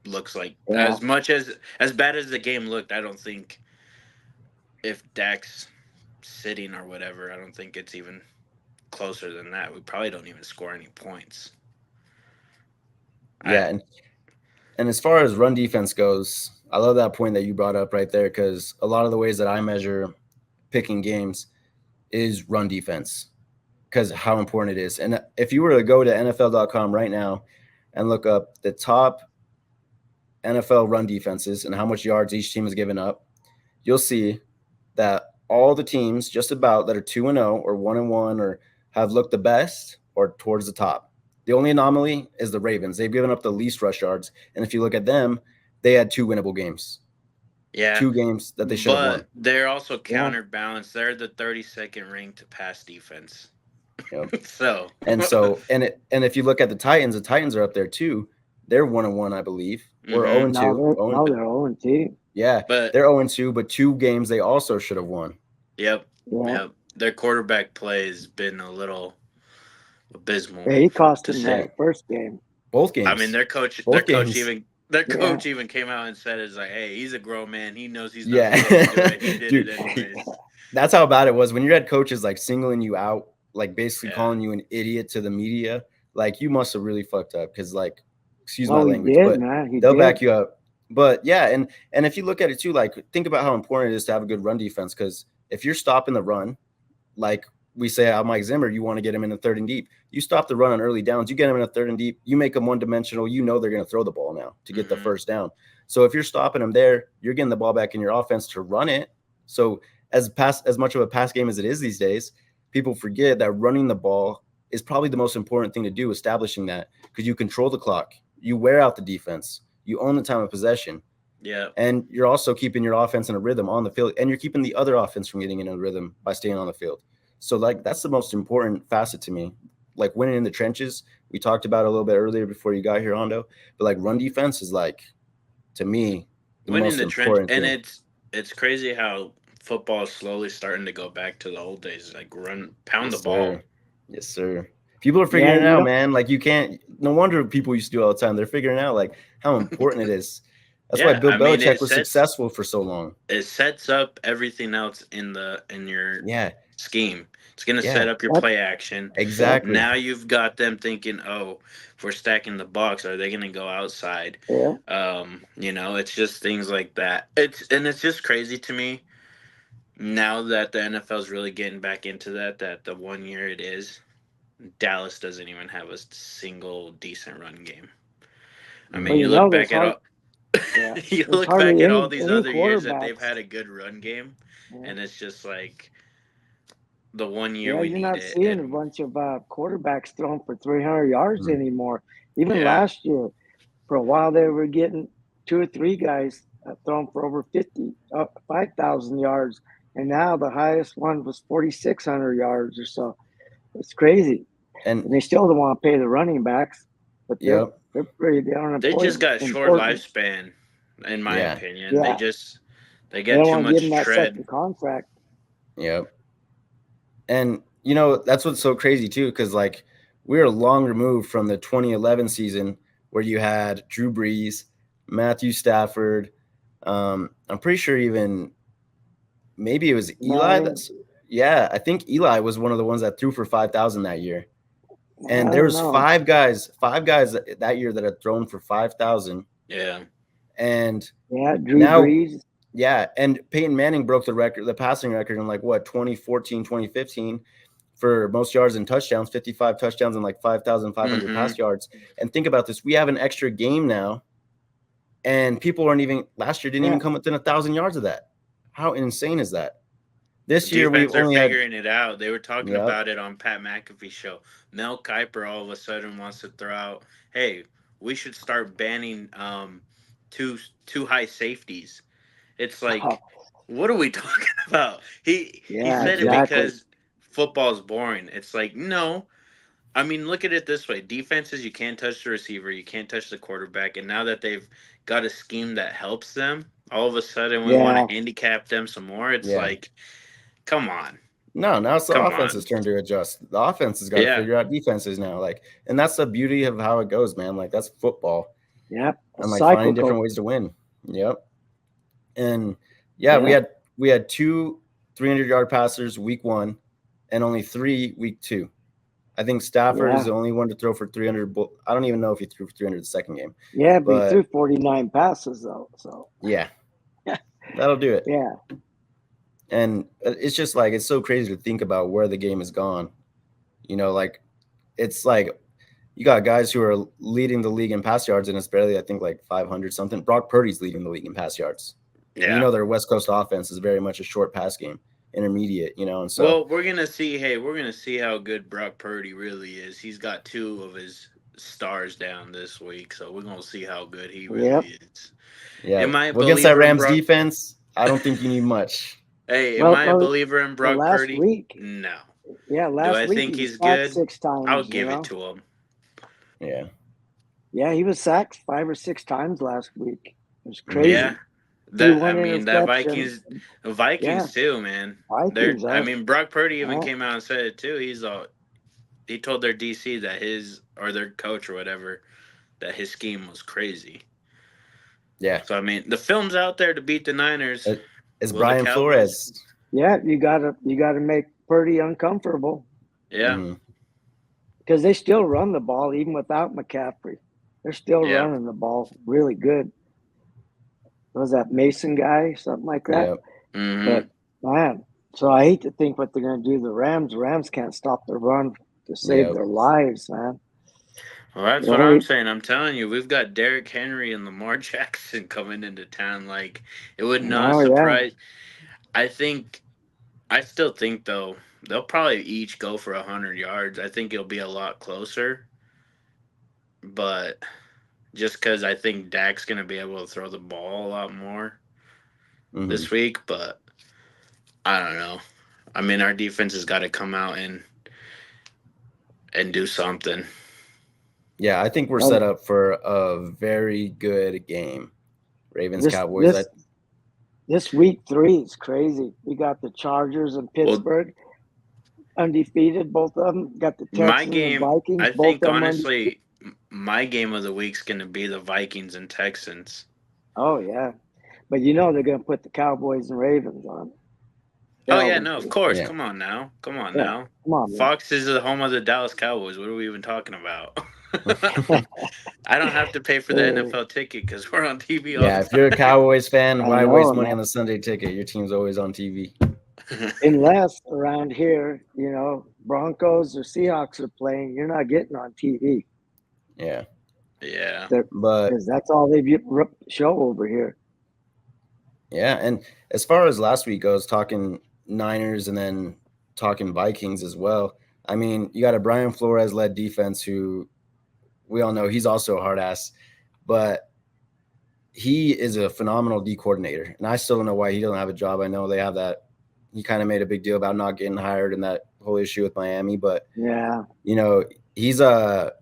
looks like Yeah, as bad as the game looked. I don't think if Dak's sitting or whatever, I don't think it's even closer than that. We probably don't even score any points. I Yeah. And as far as run defense goes, I love that point that you brought up right there, because a lot of the ways that I measure picking games is run defense, because how important it is. And if you were to go to NFL.com right now and look up the top NFL run defenses and how much yards each team has given up, you'll see that all the teams just about that are 2-0 or 1-1 or have looked the best or towards the top. The only anomaly is the Ravens. They've given up the least rush yards, and if you look at them, they had 2 winnable games. Yeah, 2 games that they should have won. but they're also Yeah. counterbalanced. They're the 32nd ranked pass defense. Yep. So And if you look at the Titans are up there too. They're 1-1, I believe, or Mhm. 0-2. No, they're 0-2. Yeah, But they're 0-2, but 2 games they also should have won. yep, Yeah. yep. Their quarterback play has been a little abysmal. Yeah, he cost to them say. that first game. Both games. I mean, their coach Both games. even came out and said, "It's like, hey, he's a grown man. He knows he's not Yeah. supposed to do it. He did Dude, it anyways." That's how bad it was when your head coach is like singling you out, like basically Yeah. calling you an idiot to the media. Like, you must have really fucked up, because, like, excuse my Oh, he language, did, but man. He they'll did. back you up. But yeah, and if you look at it too, like, think about how important it is to have a good run defense, because if you're stopping the run, like we say on Mike Zimmer, you want to get him in a 3rd and deep. You stop the run on early downs, you get him in a 3rd and deep, you make them one-dimensional, you know they're going to throw the ball now to get the Mhm. first down. So if you're stopping them there, you're getting the ball back in your offense to run it. So as much of a pass game as it is these days, people forget that running the ball is probably the most important thing to do, establishing that, because you control the clock, you wear out the defense, you own the time of possession, Yeah. and you're also keeping your offense in a rhythm on the field, and you're keeping the other offense from getting in a rhythm by staying on the field. So, like, that's the most important facet to me. Like, winning in the trenches, we talked about a little bit earlier before you got here, Hondo. But like, run defense is, like, to me, the Winning most the trench, important and thing. it's crazy how football is slowly starting to go back to the old days, like pound Yes, the ball. sir. Yes, sir. People are figuring Yeah, it you out, don't- man. Like, you can't. No wonder people used to do it all the time. They're figuring out like how important it is. That's why Yeah, Bill I mean, Belichick was successful for so long. it sets up everything else in your Yeah, scheme. It's gonna yeah, set up your Yep. play action. exactly. Now you've got them thinking, oh, if we're stacking the box, are they gonna go outside? Yeah. It's just things like that. It's just crazy to me now that the NFL is really getting back into that the 1 year it is, Dallas doesn't even have a single decent run game. I mean, Well, you look there's back at all yeah, you there's look hardly back at any, all these any other years that they've quarterbacks. had a good run game, Yeah. and it's just like the 1 year Yeah, we you're need not it. seeing a And bunch of quarterbacks throwing for 300 yards Mhm. anymore. Even Yeah. last year, for a while, they were getting 2 or 3 guys throwing for over 5,000 yards. And now the highest one was 4,600 yards or so. It's crazy. And And they still don't want to pay the running backs, but they're yep, pretty darn they just got short important. lifespan, in my yeah, opinion. They Yeah, they they get don't too want to give much them that tread. second contract. yep. And that's what's so crazy too, because like we're long removed from the 2011 season where you had Drew Brees, Matthew Stafford. I'm pretty sure even maybe it was Eli. Manning, Yeah, I think Eli was one of the ones that threw for 5,000 that year. I And there don't was know. five guys that year that had thrown for 5,000. Yeah. And Yeah, Drew now, Brees. yeah, and Peyton Manning broke the passing record in like what 2014, 2015 for most yards and touchdowns, 55 touchdowns and like 5,500 pass Mhm. yards. And think about this: we have an extra game now, and people aren't even last year didn't Yeah. even come within 1,000 yards of that. How insane is that? This The year we've defense are only had figuring it out. They were talking yep, about it on Pat McAfee's show. Mel Kiper all of a sudden wants to throw out, hey, we should start banning two high safeties. It's like, what are we talking about? He Yeah, said it exactly. because football's boring. It's like, no. I mean, look at it this way. Defenses, you can't touch the receiver, you can't touch the quarterback, and now that they've got a scheme that helps them, all of a sudden we want Yeah, to handicap them some more. It's yeah. like, come on. No, now it's the Come offense's on. turn to adjust. The offense has got to Yeah. figure out defenses now. Like, and that's the beauty of how it goes, man. Like, that's football. yep. A And like finding cycle different goes. ways to win. Yep. And yeah, Yeah. we had two 300-yard passers week 1 and only 3 week 2. I think Stafford is Yeah. the only one to throw for 300. I don't even know if he threw for 300 the second game. Yeah, but he But threw 49 passes though. So yeah, that'll do it. yeah. And it's just like it's so crazy to think about where the game has gone. Like it's like you got guys who are leading the league in pass yards, and it's barely I think like 500 something. Brock Purdy's leading the league in pass yards. And Yeah. their West Coast offense is very much a short pass game, intermediate. And so Well, we're gonna see. Hey, we're gonna see how good Brock Purdy really is. He's got two of his stars down this week, so we're gonna see how good he Yep. really is. yeah, Am I a well, against that believer in Rams Brock? defense, I don't think you need much. Hey, am Well, I a well, believer in well, Brock last Purdy? week, No. yeah, Do last I week think he was he's sacked good? 6 times. I'll give it to him. Yeah, Yeah, he was sacked 5 or 6 times last week. It was mm-hmm. Yeah. crazy. Threw That I one mean that interception. Vikings, Yeah, Vikings too, man. Vikings. I mean Brock Purdy even Uh, came out and said it too. He told their DC that his or their coach or whatever that his scheme was crazy. Yeah. So I mean the film's out there to beat the Niners. It's Will the Brian Cowboys? Flores. yeah, you gotta make Purdy uncomfortable Yeah. Mm-hmm. because they still run the ball even without McCaffrey. They're still Yeah. running the ball really good. Was that Mason guy, something like that? Yeah. Mm-hmm. But man, so I hate to think what they're going to do. The Rams. Rams can't stop the run to save Yeah. their lives, man. Well, that's You what know, I'm saying. I'm telling you, we've got Derrick Henry and Lamar Jackson coming into town. Like it would not oh yeah, surprise. I think. I still think though they'll probably each go for 100 yards. I think it'll be a lot closer, but just because I think Dak's gonna be able to throw the ball a lot more Mm-hmm. this week. But I don't know. I mean, our defense has got to come out and do something. Yeah, I think we're well, set up for a very good game. Ravens this Cowboys. this this week 3 is crazy. We got the Chargers and Well, Pittsburgh undefeated, both of them. Got the my Texans and game, Vikings, I both of think them undefeated. honestly, my game of the week's gonna be the Vikings and Texans. Oh yeah, but they're going to put the Cowboys and Ravens on. They Oh yeah, always no, of do. course. Yeah. Come on now, come on Yeah, now. come on, man. Fox is the home of the Dallas Cowboys. What are we even talking about? I don't have to pay for the NFL ticket because we're on TV all Yeah, the if you're a Cowboys fan, I why know, waste money man. on the Sunday ticket? Your team's always on TV. time. Unless around here, Broncos or Seahawks are playing, you're not getting on TV. Yeah. Yeah. But Because that's all they show over here. yeah, and as far as last week goes, talking Niners and then talking Vikings as well. I mean, you got a Brian Flores led defense who we all know he's also a hard ass, but he is a phenomenal D coordinator. And I still don't know why he doesn't have a job. I know they have that. He kind of made a big deal about not getting hired and that whole issue with Miami, but Yeah. he's a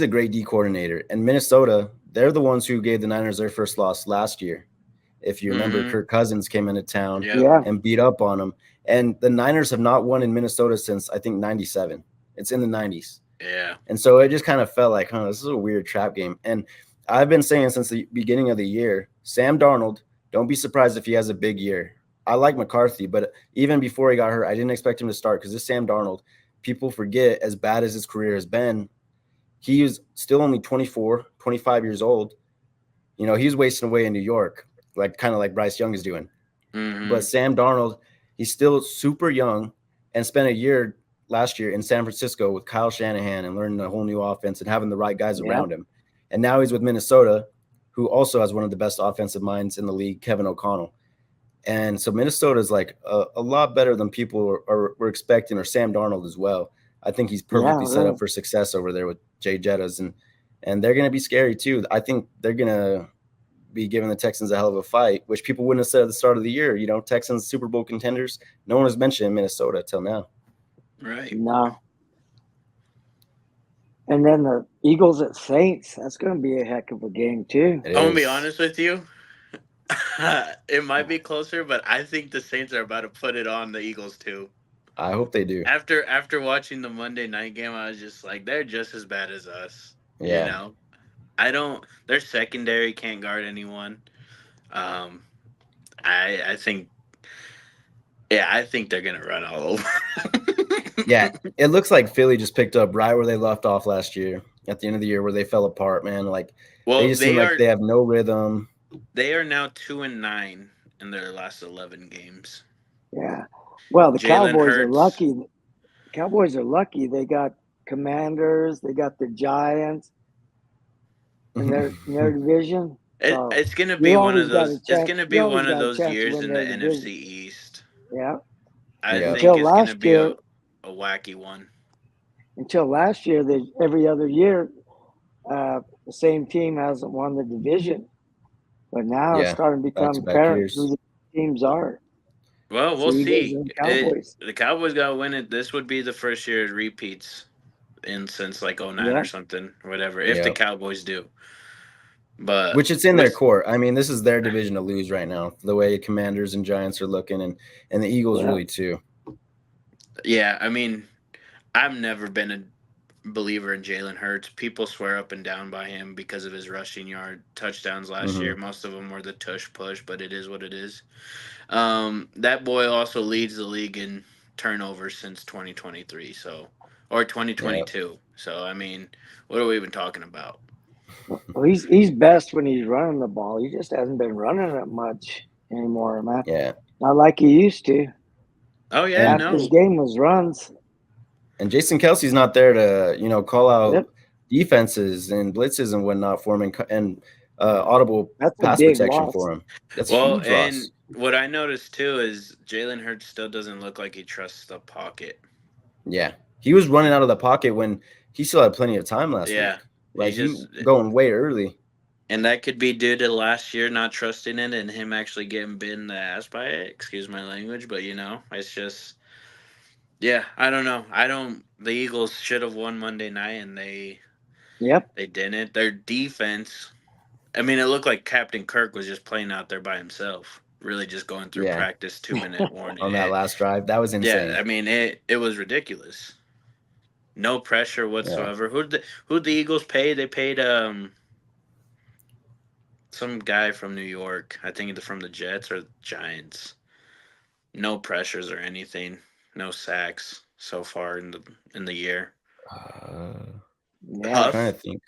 great D coordinator. And Minnesota, they're the ones who gave the Niners their first loss last year. If you remember, Mm-hmm. Kirk Cousins came into town Yep. Yeah. and beat up on them. And the Niners have not won in Minnesota since I think 97. It's in the 90s. Yeah. And so it just kind of felt like, this is a weird trap game. And I've been saying since the beginning of the year, Sam Darnold, don't be surprised if he has a big year. I like McCarthy, but even before he got hurt, I didn't expect him to start because this Sam Darnold, people forget as bad as his career has been, he is still only 24, 25 years old. He's wasting away in New York, kind of like Bryce Young is doing. Mm-hmm. But Sam Darnold, he's still super young and spent a year last year in San Francisco with Kyle Shanahan and learning a whole new offense and having the right guys around him. And now he's with Minnesota, who also has one of the best offensive minds in the league, Kevin O'Connell. And so Minnesota is like a lot better than people were expecting, or Sam Darnold as well. I think he's perfectly set up for success over there with Jay Jettas, and they're going to be scary too. I think they're going to be giving the Texans a hell of a fight, which people wouldn't have said at the start of the year. Texans Super Bowl contenders. No one has mentioned Minnesota till now. Right. No. And then the Eagles at Saints. That's going to be a heck of a game too. I'm gonna be honest with you. It might be closer, but I think the Saints are about to put it on the Eagles too. I hope they do. After watching the Monday night game, I was just like, they're just as bad as us. Yeah. Their secondary can't guard anyone. I think Yeah, I think they're gonna run all over. Yeah, it looks like Philly just picked up right where they left off last year at the end of the year where they fell apart, man. Like they Well, just seem like they have no rhythm. they are now 2-9 in their last 11 games. Yeah. Well, the Jalen Cowboys are Hurts. lucky. Cowboys are lucky. They got Commanders. They got the Giants in their division. So It's gonna be you one of always got a those. It's chance. gonna You be always one of got a those chance to years win in the their division. NFC East. Yeah. I Yeah. think Until it's gonna last be a year, wacky one. they every other year the same team hasn't won the division. But now it's Yeah, starting to back become to back apparent years. who the teams are. Well, It's we'll the Eagles see. and Cowboys. The Cowboys got to win it. This would be the first year it repeats in since like '09 or Yeah. something, or whatever. If the Yeah, Cowboys do, but which it's in their with court. I mean, this is their division to lose right now. The way Commanders and Giants are looking, and the Eagles Yeah. really too. yeah, I mean, I've never been a believer in Jalen Hurts. People swear up and down by him because of his rushing yard touchdowns last Hmm. year. Most of them were the tush push, but it is what it is. That boy also leads the league in turnovers since 2023, so or Yeah, 2022. So I mean, what are we even talking about? Well, he's best when he's running the ball. He just hasn't been running it much anymore, man. yeah. Not like he used to. Oh yeah, And Half his no. game was runs. Jason Kelsey's not there to call out Yep. defenses and blitzes and whatnot for him and audible That's a pass big protection loss. for him. That's a Well, huge and loss. what I noticed too is Jalen Hurts still doesn't look like he trusts the pocket. Yeah, he was running out of the pocket when he still had plenty of time last week. Yeah, he Like he just going way early. and that could be due to last year not trusting it and him actually getting bit in the ass by it. Excuse my language, but it's just yeah. I don't know. I don't. The Eagles should have won Monday night, and Yep. they didn't. Their defense. I mean, it looked like Captain Kirk was just playing out there by himself. Really, just going through Yeah, practice 2 minute warning. on that last drive, that was Yeah, insane. I mean it was ridiculous. No pressure Yeah, whatsoever. Who'd the Eagles pay? They paid some guy from New York. I think from the Jets or Giants. No pressures or anything. No sacks so far in the year. Yeah. trying Huff? to think.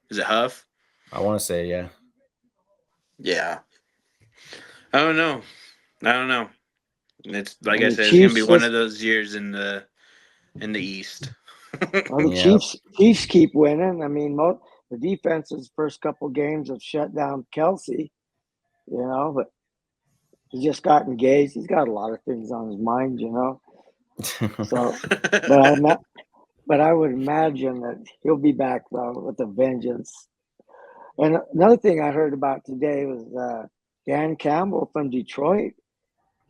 Is it Huff? I want to say yeah. Yeah. I don't know. I don't know. It's like And I the said, it's gonna be Chiefs one just of those years in the East. well, the Yeah, Chiefs keep winning. I mean, the defense's first couple games have shut down Kelsey, but he just got engaged. He's got a lot of things on his mind. So, but but I would imagine that he'll be back though with a vengeance. And another thing I heard about today was Dan Campbell from Detroit.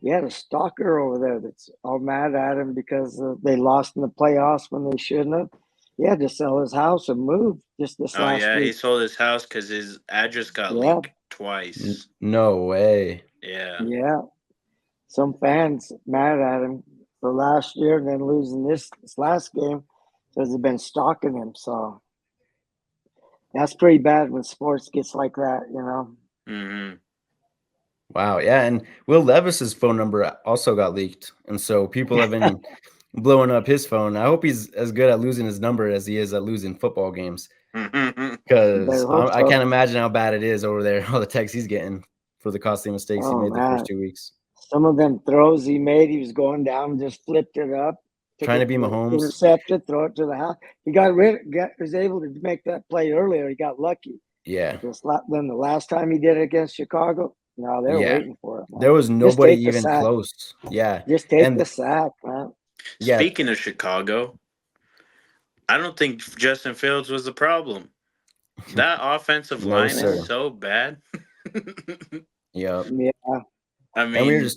He had a stalker over there that's all mad at him because they lost in the playoffs when they shouldn't have. He had to sell his house and move just this Oh last yeah, he week. sold his house because his address got Yeah, leaked twice. no way. Yeah. yeah. Some fans mad at him for last year and then losing this last game because they've been stalking him. So that's pretty bad when sports gets like that. Mm-hmm. Wow, yeah, and Will Levis's phone number also got leaked, and so people have been blowing up his phone. I hope he's as good at losing his number as he is at losing football games, You because better hope I so. can't imagine how bad it is over there. All the texts he's getting for the costly mistakes he Oh made the first man, 2 weeks, some of them throws he made, he was going down, just flipped it up, took trying to it, be Mahomes. intercepted, throw it to the house. He was able to make that play earlier. He got lucky. Yeah, But then the last time he did it against Chicago, no, they're yeah, waiting for it, there man. was Just nobody take the even sack. close. Yeah, Just take and the sack, man. yeah, Speaking of Chicago, I don't think Justin Fields was the problem. That offensive no line is Yeah, sir. so bad. Yep, yeah. I and mean,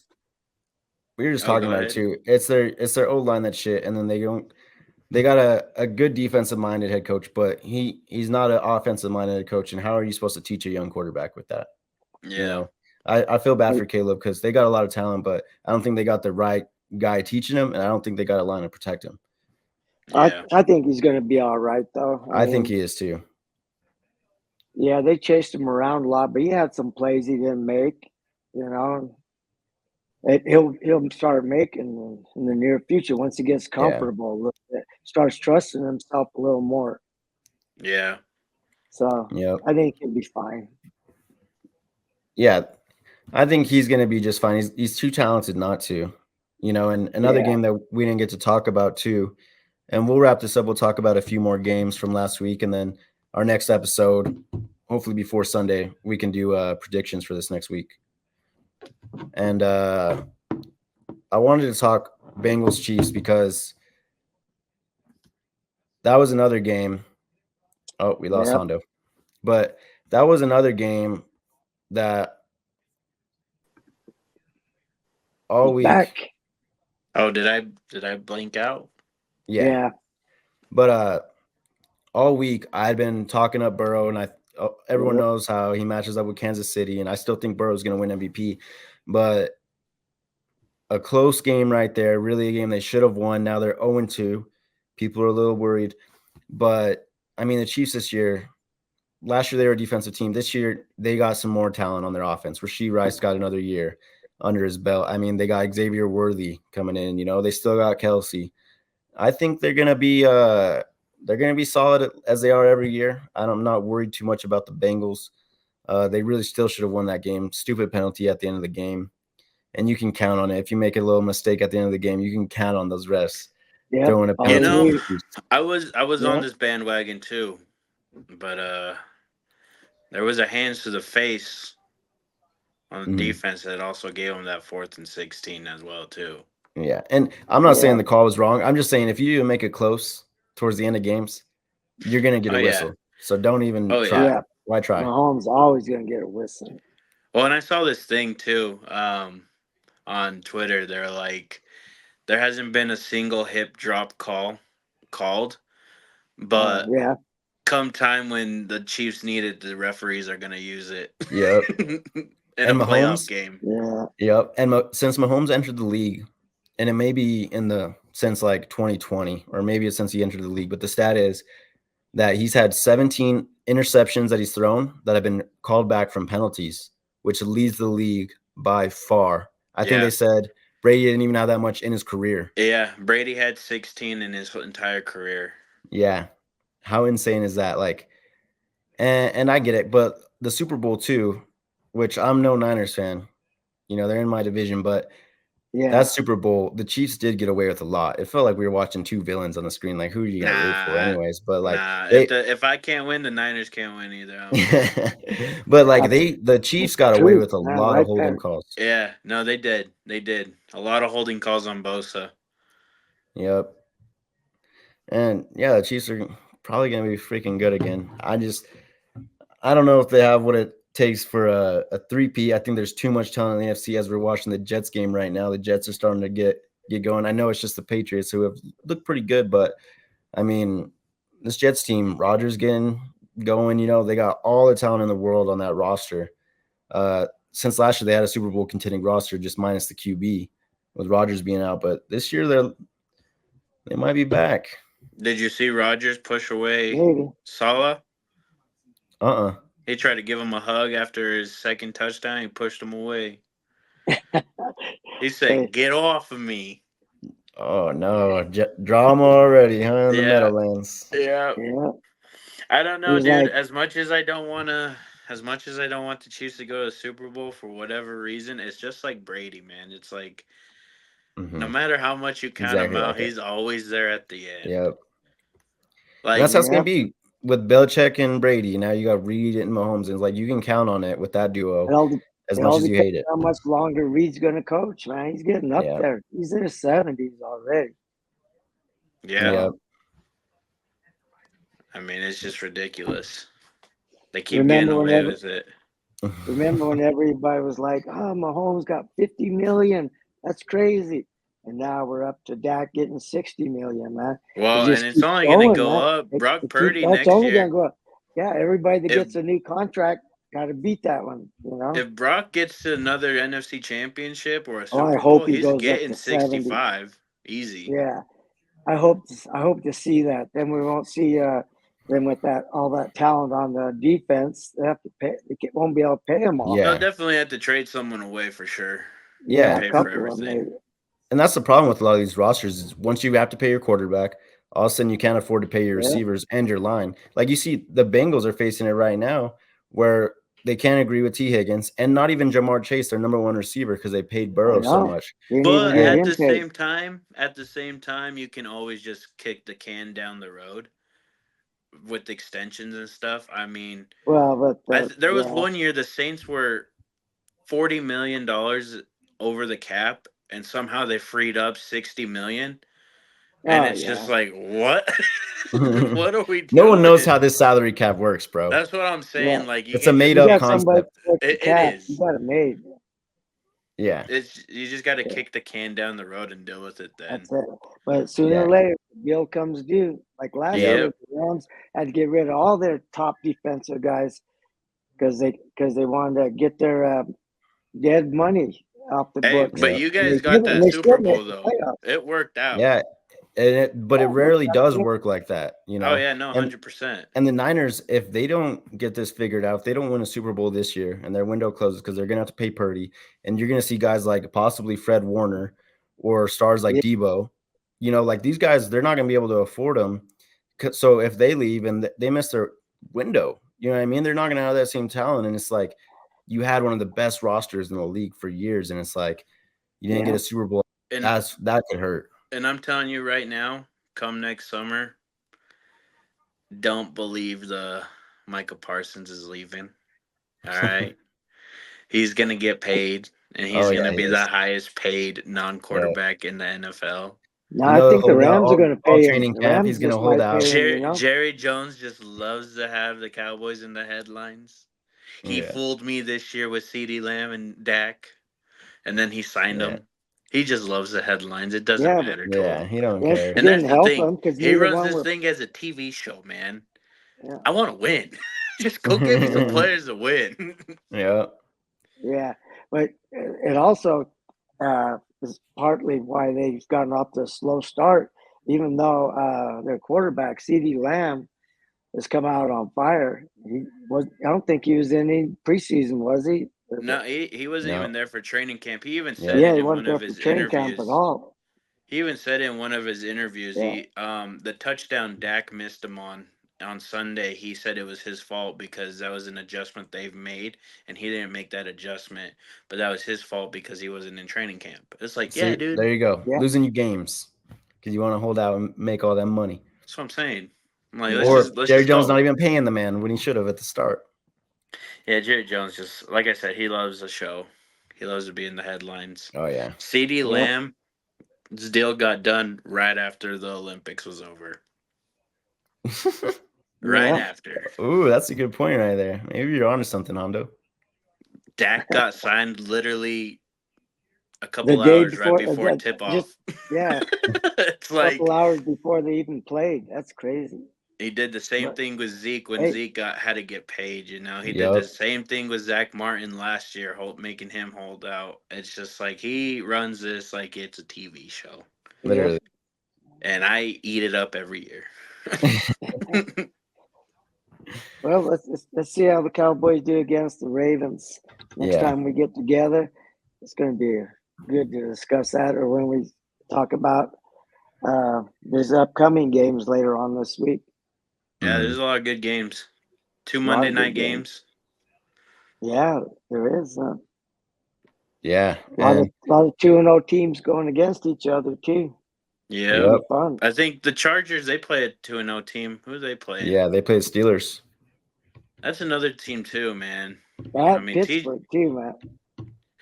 we were just oh, talking go about it ahead. too. It's their O line that shit, and then they don't. They got a good defensive minded head coach, but he's not an offensive minded head coach. And how are you supposed to teach a young quarterback with that? You Yeah, know, I feel bad for Caleb because they got a lot of talent, but I don't think they got the right guy teaching him, and I don't think they got a line to protect him. yeah, I think he's going to be all right, though. I I think mean, he is too. yeah, they chased him around a lot, but he had some plays he didn't make, you know. He'll start making in the near future once he gets comfortable a little bit, starts trusting himself a little more. Yeah. So Yep. I think he'll be fine. Yeah, I think he's going to be just fine. He's too talented not to, and another game that we didn't get to talk about too, and we'll wrap this up. We'll talk about a few more games from last week, and then our next episode, hopefully before Sunday, we can do predictions for this next week. And I wanted to talk Bengals Chiefs because that was another game. Oh, we lost Hondo. But that was another game that all week. Back. Oh, did I blink out? Yeah. But all week I'd been talking up Burrow, and everyone knows how he matches up with Kansas City, and I still think Burrow's going to win MVP. But a close game right there, really a game they should have won. Now they're 0-2. People are a little worried. But, I mean, the Chiefs this year, last year they were a defensive team. This year they got some more talent on their offense. Rasheed Rice got another year under his belt. I mean, they got Xavier Worthy coming in. They still got Kelsey. I think they're gonna be solid as they are every year. I'm not worried too much about the Bengals. They really still should have won that game. Stupid penalty at the end of the game, and you can count on it. If you make a little mistake at the end of the game, you can count on those refs throwing a penalty. I was on this bandwagon too, but there was a hands to the face on defense that also gave them that 4th and 16 as well too. Yeah, and I'm not saying the call was wrong. I'm just saying if you make it close towards the end of games, you're gonna get a whistle. Yeah. So don't even try. Yeah. Why try? Mahomes always gonna get a whistle. Well, and I saw this thing too on Twitter. They're like, there hasn't been a single hip drop called, but come time when the Chiefs need it, the referees are gonna use it. Yep. In a playoff game. Yeah. Yep. And since Mahomes entered the league, and it may be since like 2020, or maybe it's since he entered the league, but the stat is that he's had 17 interceptions that he's thrown that have been called back from penalties, which leads the league by far. I think they said Brady didn't even have that much in his career. Yeah, Brady had 16 in his entire career. Yeah. How insane is that? Like, and I get it, but the Super Bowl too, which I'm no Niners fan, they're in my division, but that Super Bowl, the Chiefs did get away with a lot. It felt like we were watching two villains on the screen. Like, who are you gonna root for, anyways? But like, if I can't win, the Niners can't win either. But like, the Chiefs got away with a lot of holding calls. Yeah, no, they did. They did a lot of holding calls on Bosa. Yep. And yeah, the Chiefs are probably gonna be freaking good again. I don't know if they have what it takes for a 3P. I think there's too much talent in the NFC as we're watching the Jets game right now. The Jets are starting to get going. I know it's just the Patriots who have looked pretty good, but I mean, this Jets team, Rodgers getting going, they got all the talent in the world on that roster. Since last year they had a Super Bowl contending roster, just minus the QB with Rodgers being out, but this year they might be back. Did you see Rodgers push away Salah? He tried to give him a hug after his second touchdown. He pushed him away. He said, "Get off of me." Oh no, drama already, huh? In the Meadowlands. Yeah. I don't know, dude. As much as I don't want the Chiefs to go to the Super Bowl for whatever reason, it's just like Brady, man. It's like no matter how much you count him out, he's always there at the end. Yep. Like, that's how it's gonna be with Belichick and Brady. Now you got Reed and Mahomes, and it's like you can count on it with that duo. As much as you hate it. How much longer Reed's going to coach, man? He's getting up there. He's in his 70s already. Yeah. I mean, it's just ridiculous. They keep getting away with it. Remember when everybody was like, "Oh, Mahomes got 50 million. That's crazy." And now we're up to Dak getting 60 million, man. Well, and it's only going to go up. Brock Purdy next year. Only gonna go up. Yeah, everybody that gets a new contract got to beat that one, If Brock gets to another NFC championship or a Super Bowl, he's getting 65 easy. Yeah, I hope to see that. Then we won't see them with all that talent on the defense. They have to pay. They won't be able to pay them all. Yeah. They'll definitely have to trade someone away for sure. Yeah. a pay for couple of them. everything. And that's the problem with a lot of these rosters is once you have to pay your quarterback, all of a sudden you can't afford to pay your receivers and your line. Like you see, the Bengals are facing it right now where they can't agree with T. Higgins and not even Jamar Chase, their number one receiver, because they paid Burrow so much. Didn't But even get at him the paid. same time, you can always just kick the can down the road with extensions and stuff. I mean, Well, but there was one year the Saints were $40 million over the cap, and somehow they freed up 60 million. And it's just like, what? What are we doing? No one knows how this salary cap works, bro. That's what I'm saying. Yeah. Like, It's a made up concept. It is. You got it made. Yeah. You just got to kick the can down the road and deal with it then. That's it. But sooner or later, the bill comes due. Like last year, the Rams had to get rid of all their top defensive guys because they wanted to get their dead money off the books. But you guys got that Super Bowl though. It worked out. Yeah. But it rarely does work like that, you know. Oh yeah, no, 100%. And the Niners, if they don't get this figured out, if they don't win a Super Bowl this year and their window closes because they're gonna have to pay Purdy, and you're gonna see guys like possibly Fred Warner or stars like Debo, you know, like these guys, they're not gonna be able to afford them. So if they leave and they miss their window, you know what I mean? They're not gonna have that same talent, and it's like you had one of the best rosters in the league for years, and it's like you didn't get a Super Bowl. And that could hurt. And I'm telling you right now, come next summer, don't believe the Micah Parsons is leaving. All right. He's going to get paid, and he's going to be the highest paid non-quarterback in the NFL. No, I think the Rams are going to pay him. He's going to hold out. Jerry Jones just loves to have the Cowboys in the headlines. He fooled me this year with CeeDee Lamb and Dak, and then he signed them. He just loves the headlines. It doesn't matter to him. He don't care. And that's the thing. He runs this thing as a TV show, man. Yeah. I want to win. Just go get me some players to win. Yeah, but it also is partly why they've gotten off to a slow start, even though their quarterback, CeeDee Lamb, has come out on fire. I don't think he was in any preseason, was he? No, he wasn't even there for training camp. He even said it in one of his interviews. He even said in one of his interviews, the touchdown Dak missed him on Sunday, he said it was his fault because that was an adjustment they've made, and he didn't make that adjustment. But that was his fault because he wasn't in training camp. It's like, see, dude. There you go. Yeah. Losing you games because you want to hold out and make all that money. That's what I'm saying. I'm like, let's Jerry Jones not even paying the man when he should have at the start. Yeah, Jerry Jones just, like I said, he loves the show. He loves to be in the headlines. Oh, yeah. CeeDee Lamb, this deal got done right after the Olympics was over. After. Ooh, that's a good point right there. Maybe you're onto something, Hondo. Dak got signed literally a couple hours right before tip-off. It's like a couple hours before they even played. That's crazy. He did the same thing with Zeke when Zeke had to get paid, you know. He did the same thing with Zach Martin last year, making him hold out. It's just like he runs this like it's a TV show. Literally. And I eat it up every year. Well, let's see how the Cowboys do against the Ravens next time we get together. It's going to be good to discuss that, or when we talk about there's upcoming games later on this week. Yeah, there's a lot of good games. 2 Monday night games. Yeah, there is. Yeah. A lot of 2-0 teams going against each other, too. Yeah. Fun. I think the Chargers, they play a 2-0 team. Who do they play? Yeah, they play the Steelers. That's another team, too, man. Pittsburgh, too, man.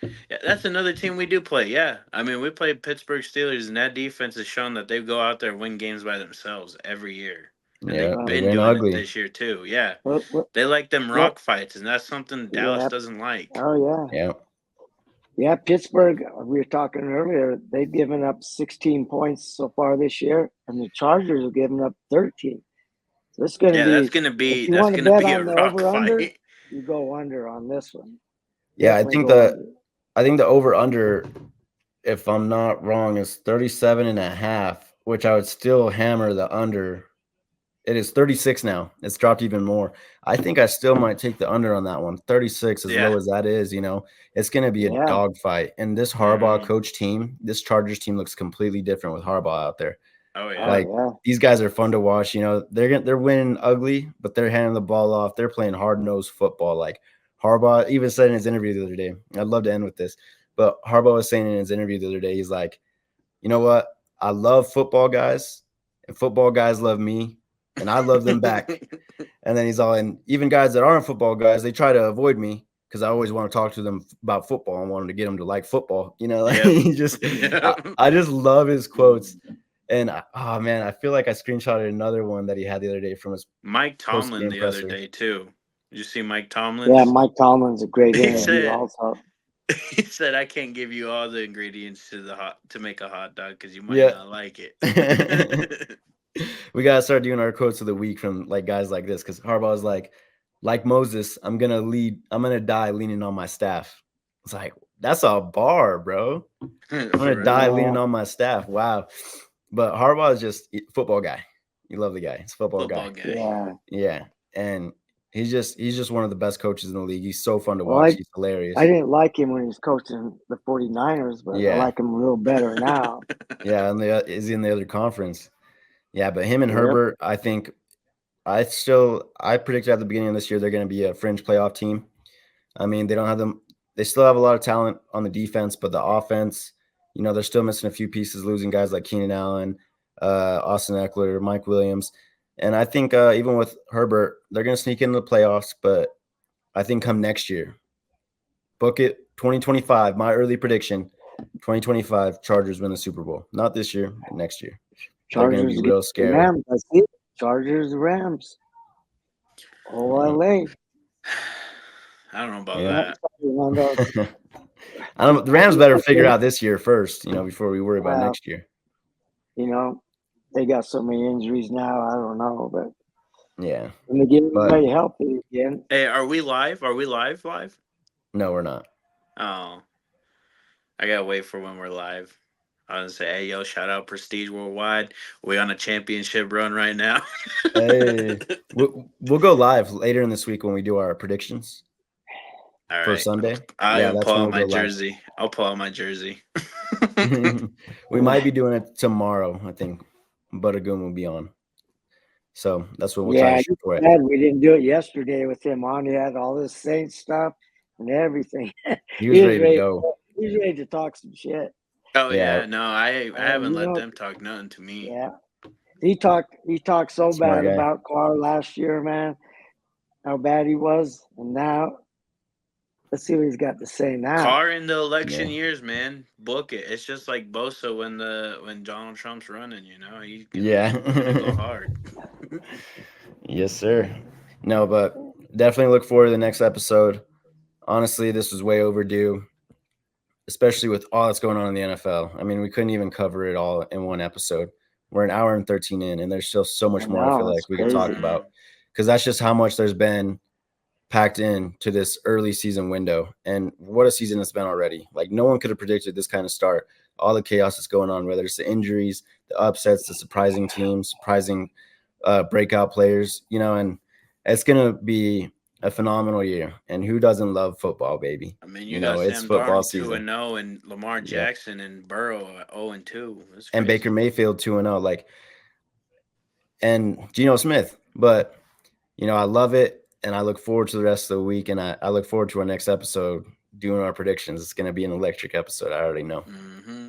Yeah, that's another team we do play. Yeah. I mean, we play Pittsburgh Steelers, and that defense has shown that they go out there and win games by themselves every year. And they've been doing it this year, too. Yeah. They like them rock fights, and that's something Dallas doesn't like. Oh, yeah. Yeah. Yeah, Pittsburgh, we were talking earlier, they've given up 16 points so far this year, and the Chargers have given up 13. So it's going to be that's going to be a rock fight. You go under on this one. Yeah, I think the over under, if I'm not wrong, is 37.5, which I would still hammer the under It is 36 now. It's dropped even more. I think I still might take the under on that one. 36, as low as that is, it's going to be a dogfight. And this Harbaugh coach team, this Chargers team looks completely different with Harbaugh out there. Oh yeah. Like these guys are fun to watch. They're winning ugly, but they're handing the ball off. They're playing hard-nosed football. Like Harbaugh even said in his interview the other day. I'd love to end with this, but Harbaugh was saying in his interview the other day, he's like, you know what? I love football guys, and football guys love me, and I love them back. And then he's all, and even guys that aren't football guys, they try to avoid me because I always want to talk to them about football and want to get them to like football. He just, I just love his quotes. And oh man, I feel like I screenshotted another one that he had the other day from his Mike Tomlin the other day too. Did you see Mike Tomlin? Yeah, Mike Tomlin's a great interview also. He said, "I can't give you all the ingredients to make a hot dog because you might not like it." We gotta start doing our quotes of the week from like guys like this because Harbaugh's like Moses, I'm gonna die leaning on my staff. It's like that's a bar, bro. I'm gonna die leaning on my staff. Wow. But Harbaugh is just a football guy. You love the guy. He's a football guy. Yeah. And he's just one of the best coaches in the league. He's so fun to watch. He's hilarious. I didn't like him when he was coaching the 49ers, but I like him a little better now. Yeah, and is in the other conference. Yeah, but him and Herbert, I think I predicted at the beginning of this year they're going to be a fringe playoff team. I mean, they don't have them. They still have a lot of talent on the defense, but the offense, they're still missing a few pieces, losing guys like Keenan Allen, Austin Eckler, Mike Williams. And I think even with Herbert, they're going to sneak into the playoffs, but I think come next year, book it 2025, my early prediction, 2025, Chargers win the Super Bowl. Not this year, but next year. Chargers they're going to be real scary. Rams, I see it. Chargers, Rams. LA. I don't know about that. I don't know. The Rams better figure out this year first, before we worry about next year. They got so many injuries now. I don't know, but yeah. When they get everybody healthy again. Hey, are we live? Live? No, we're not. Oh, I gotta wait for when we're live. I was gonna say, hey, yo, shout out Prestige Worldwide. We're on a championship run right now. Hey, we'll go live later in this week when we do our predictions. All for right. Sunday. I'll pull out my jersey. I'll pull out my jersey. We might be doing it tomorrow, I think. Buttergoon will be on. So that's what we'll try to shoot for it. We didn't do it yesterday with him on. He had all this Saints stuff and everything. He was ready to go. He was ready to talk some shit. Oh yeah, no, I haven't let them talk nothing to me. Yeah, he talked so bad about Carr last year, man. How bad he was, and now let's see what he's got to say now. Carr in the election years, man, book it. It's just like Bosa when Donald Trump's running. He's gonna go hard. Yes, sir. No, but definitely look forward to the next episode. Honestly, this was way overdue. Especially with all that's going on in the NFL. I mean, we couldn't even cover it all in one episode. We're an hour and 13 in, and there's still so much more I feel like we could talk about. Because that's just how much there's been packed in to this early season window. And what a season it's been already. Like, no one could have predicted this kind of start. All the chaos that's going on, whether it's the injuries, the upsets, the surprising teams, surprising breakout players, and it's going to be a phenomenal year, and who doesn't love football, baby? I mean, you got it's Sam football Darnold season. 2-0, and Lamar Jackson and Burrow 0-2, and Baker Mayfield 2-0, and Geno Smith. But I love it, and I look forward to the rest of the week, and I look forward to our next episode doing our predictions. It's going to be an electric episode. I already know. Mm-hmm.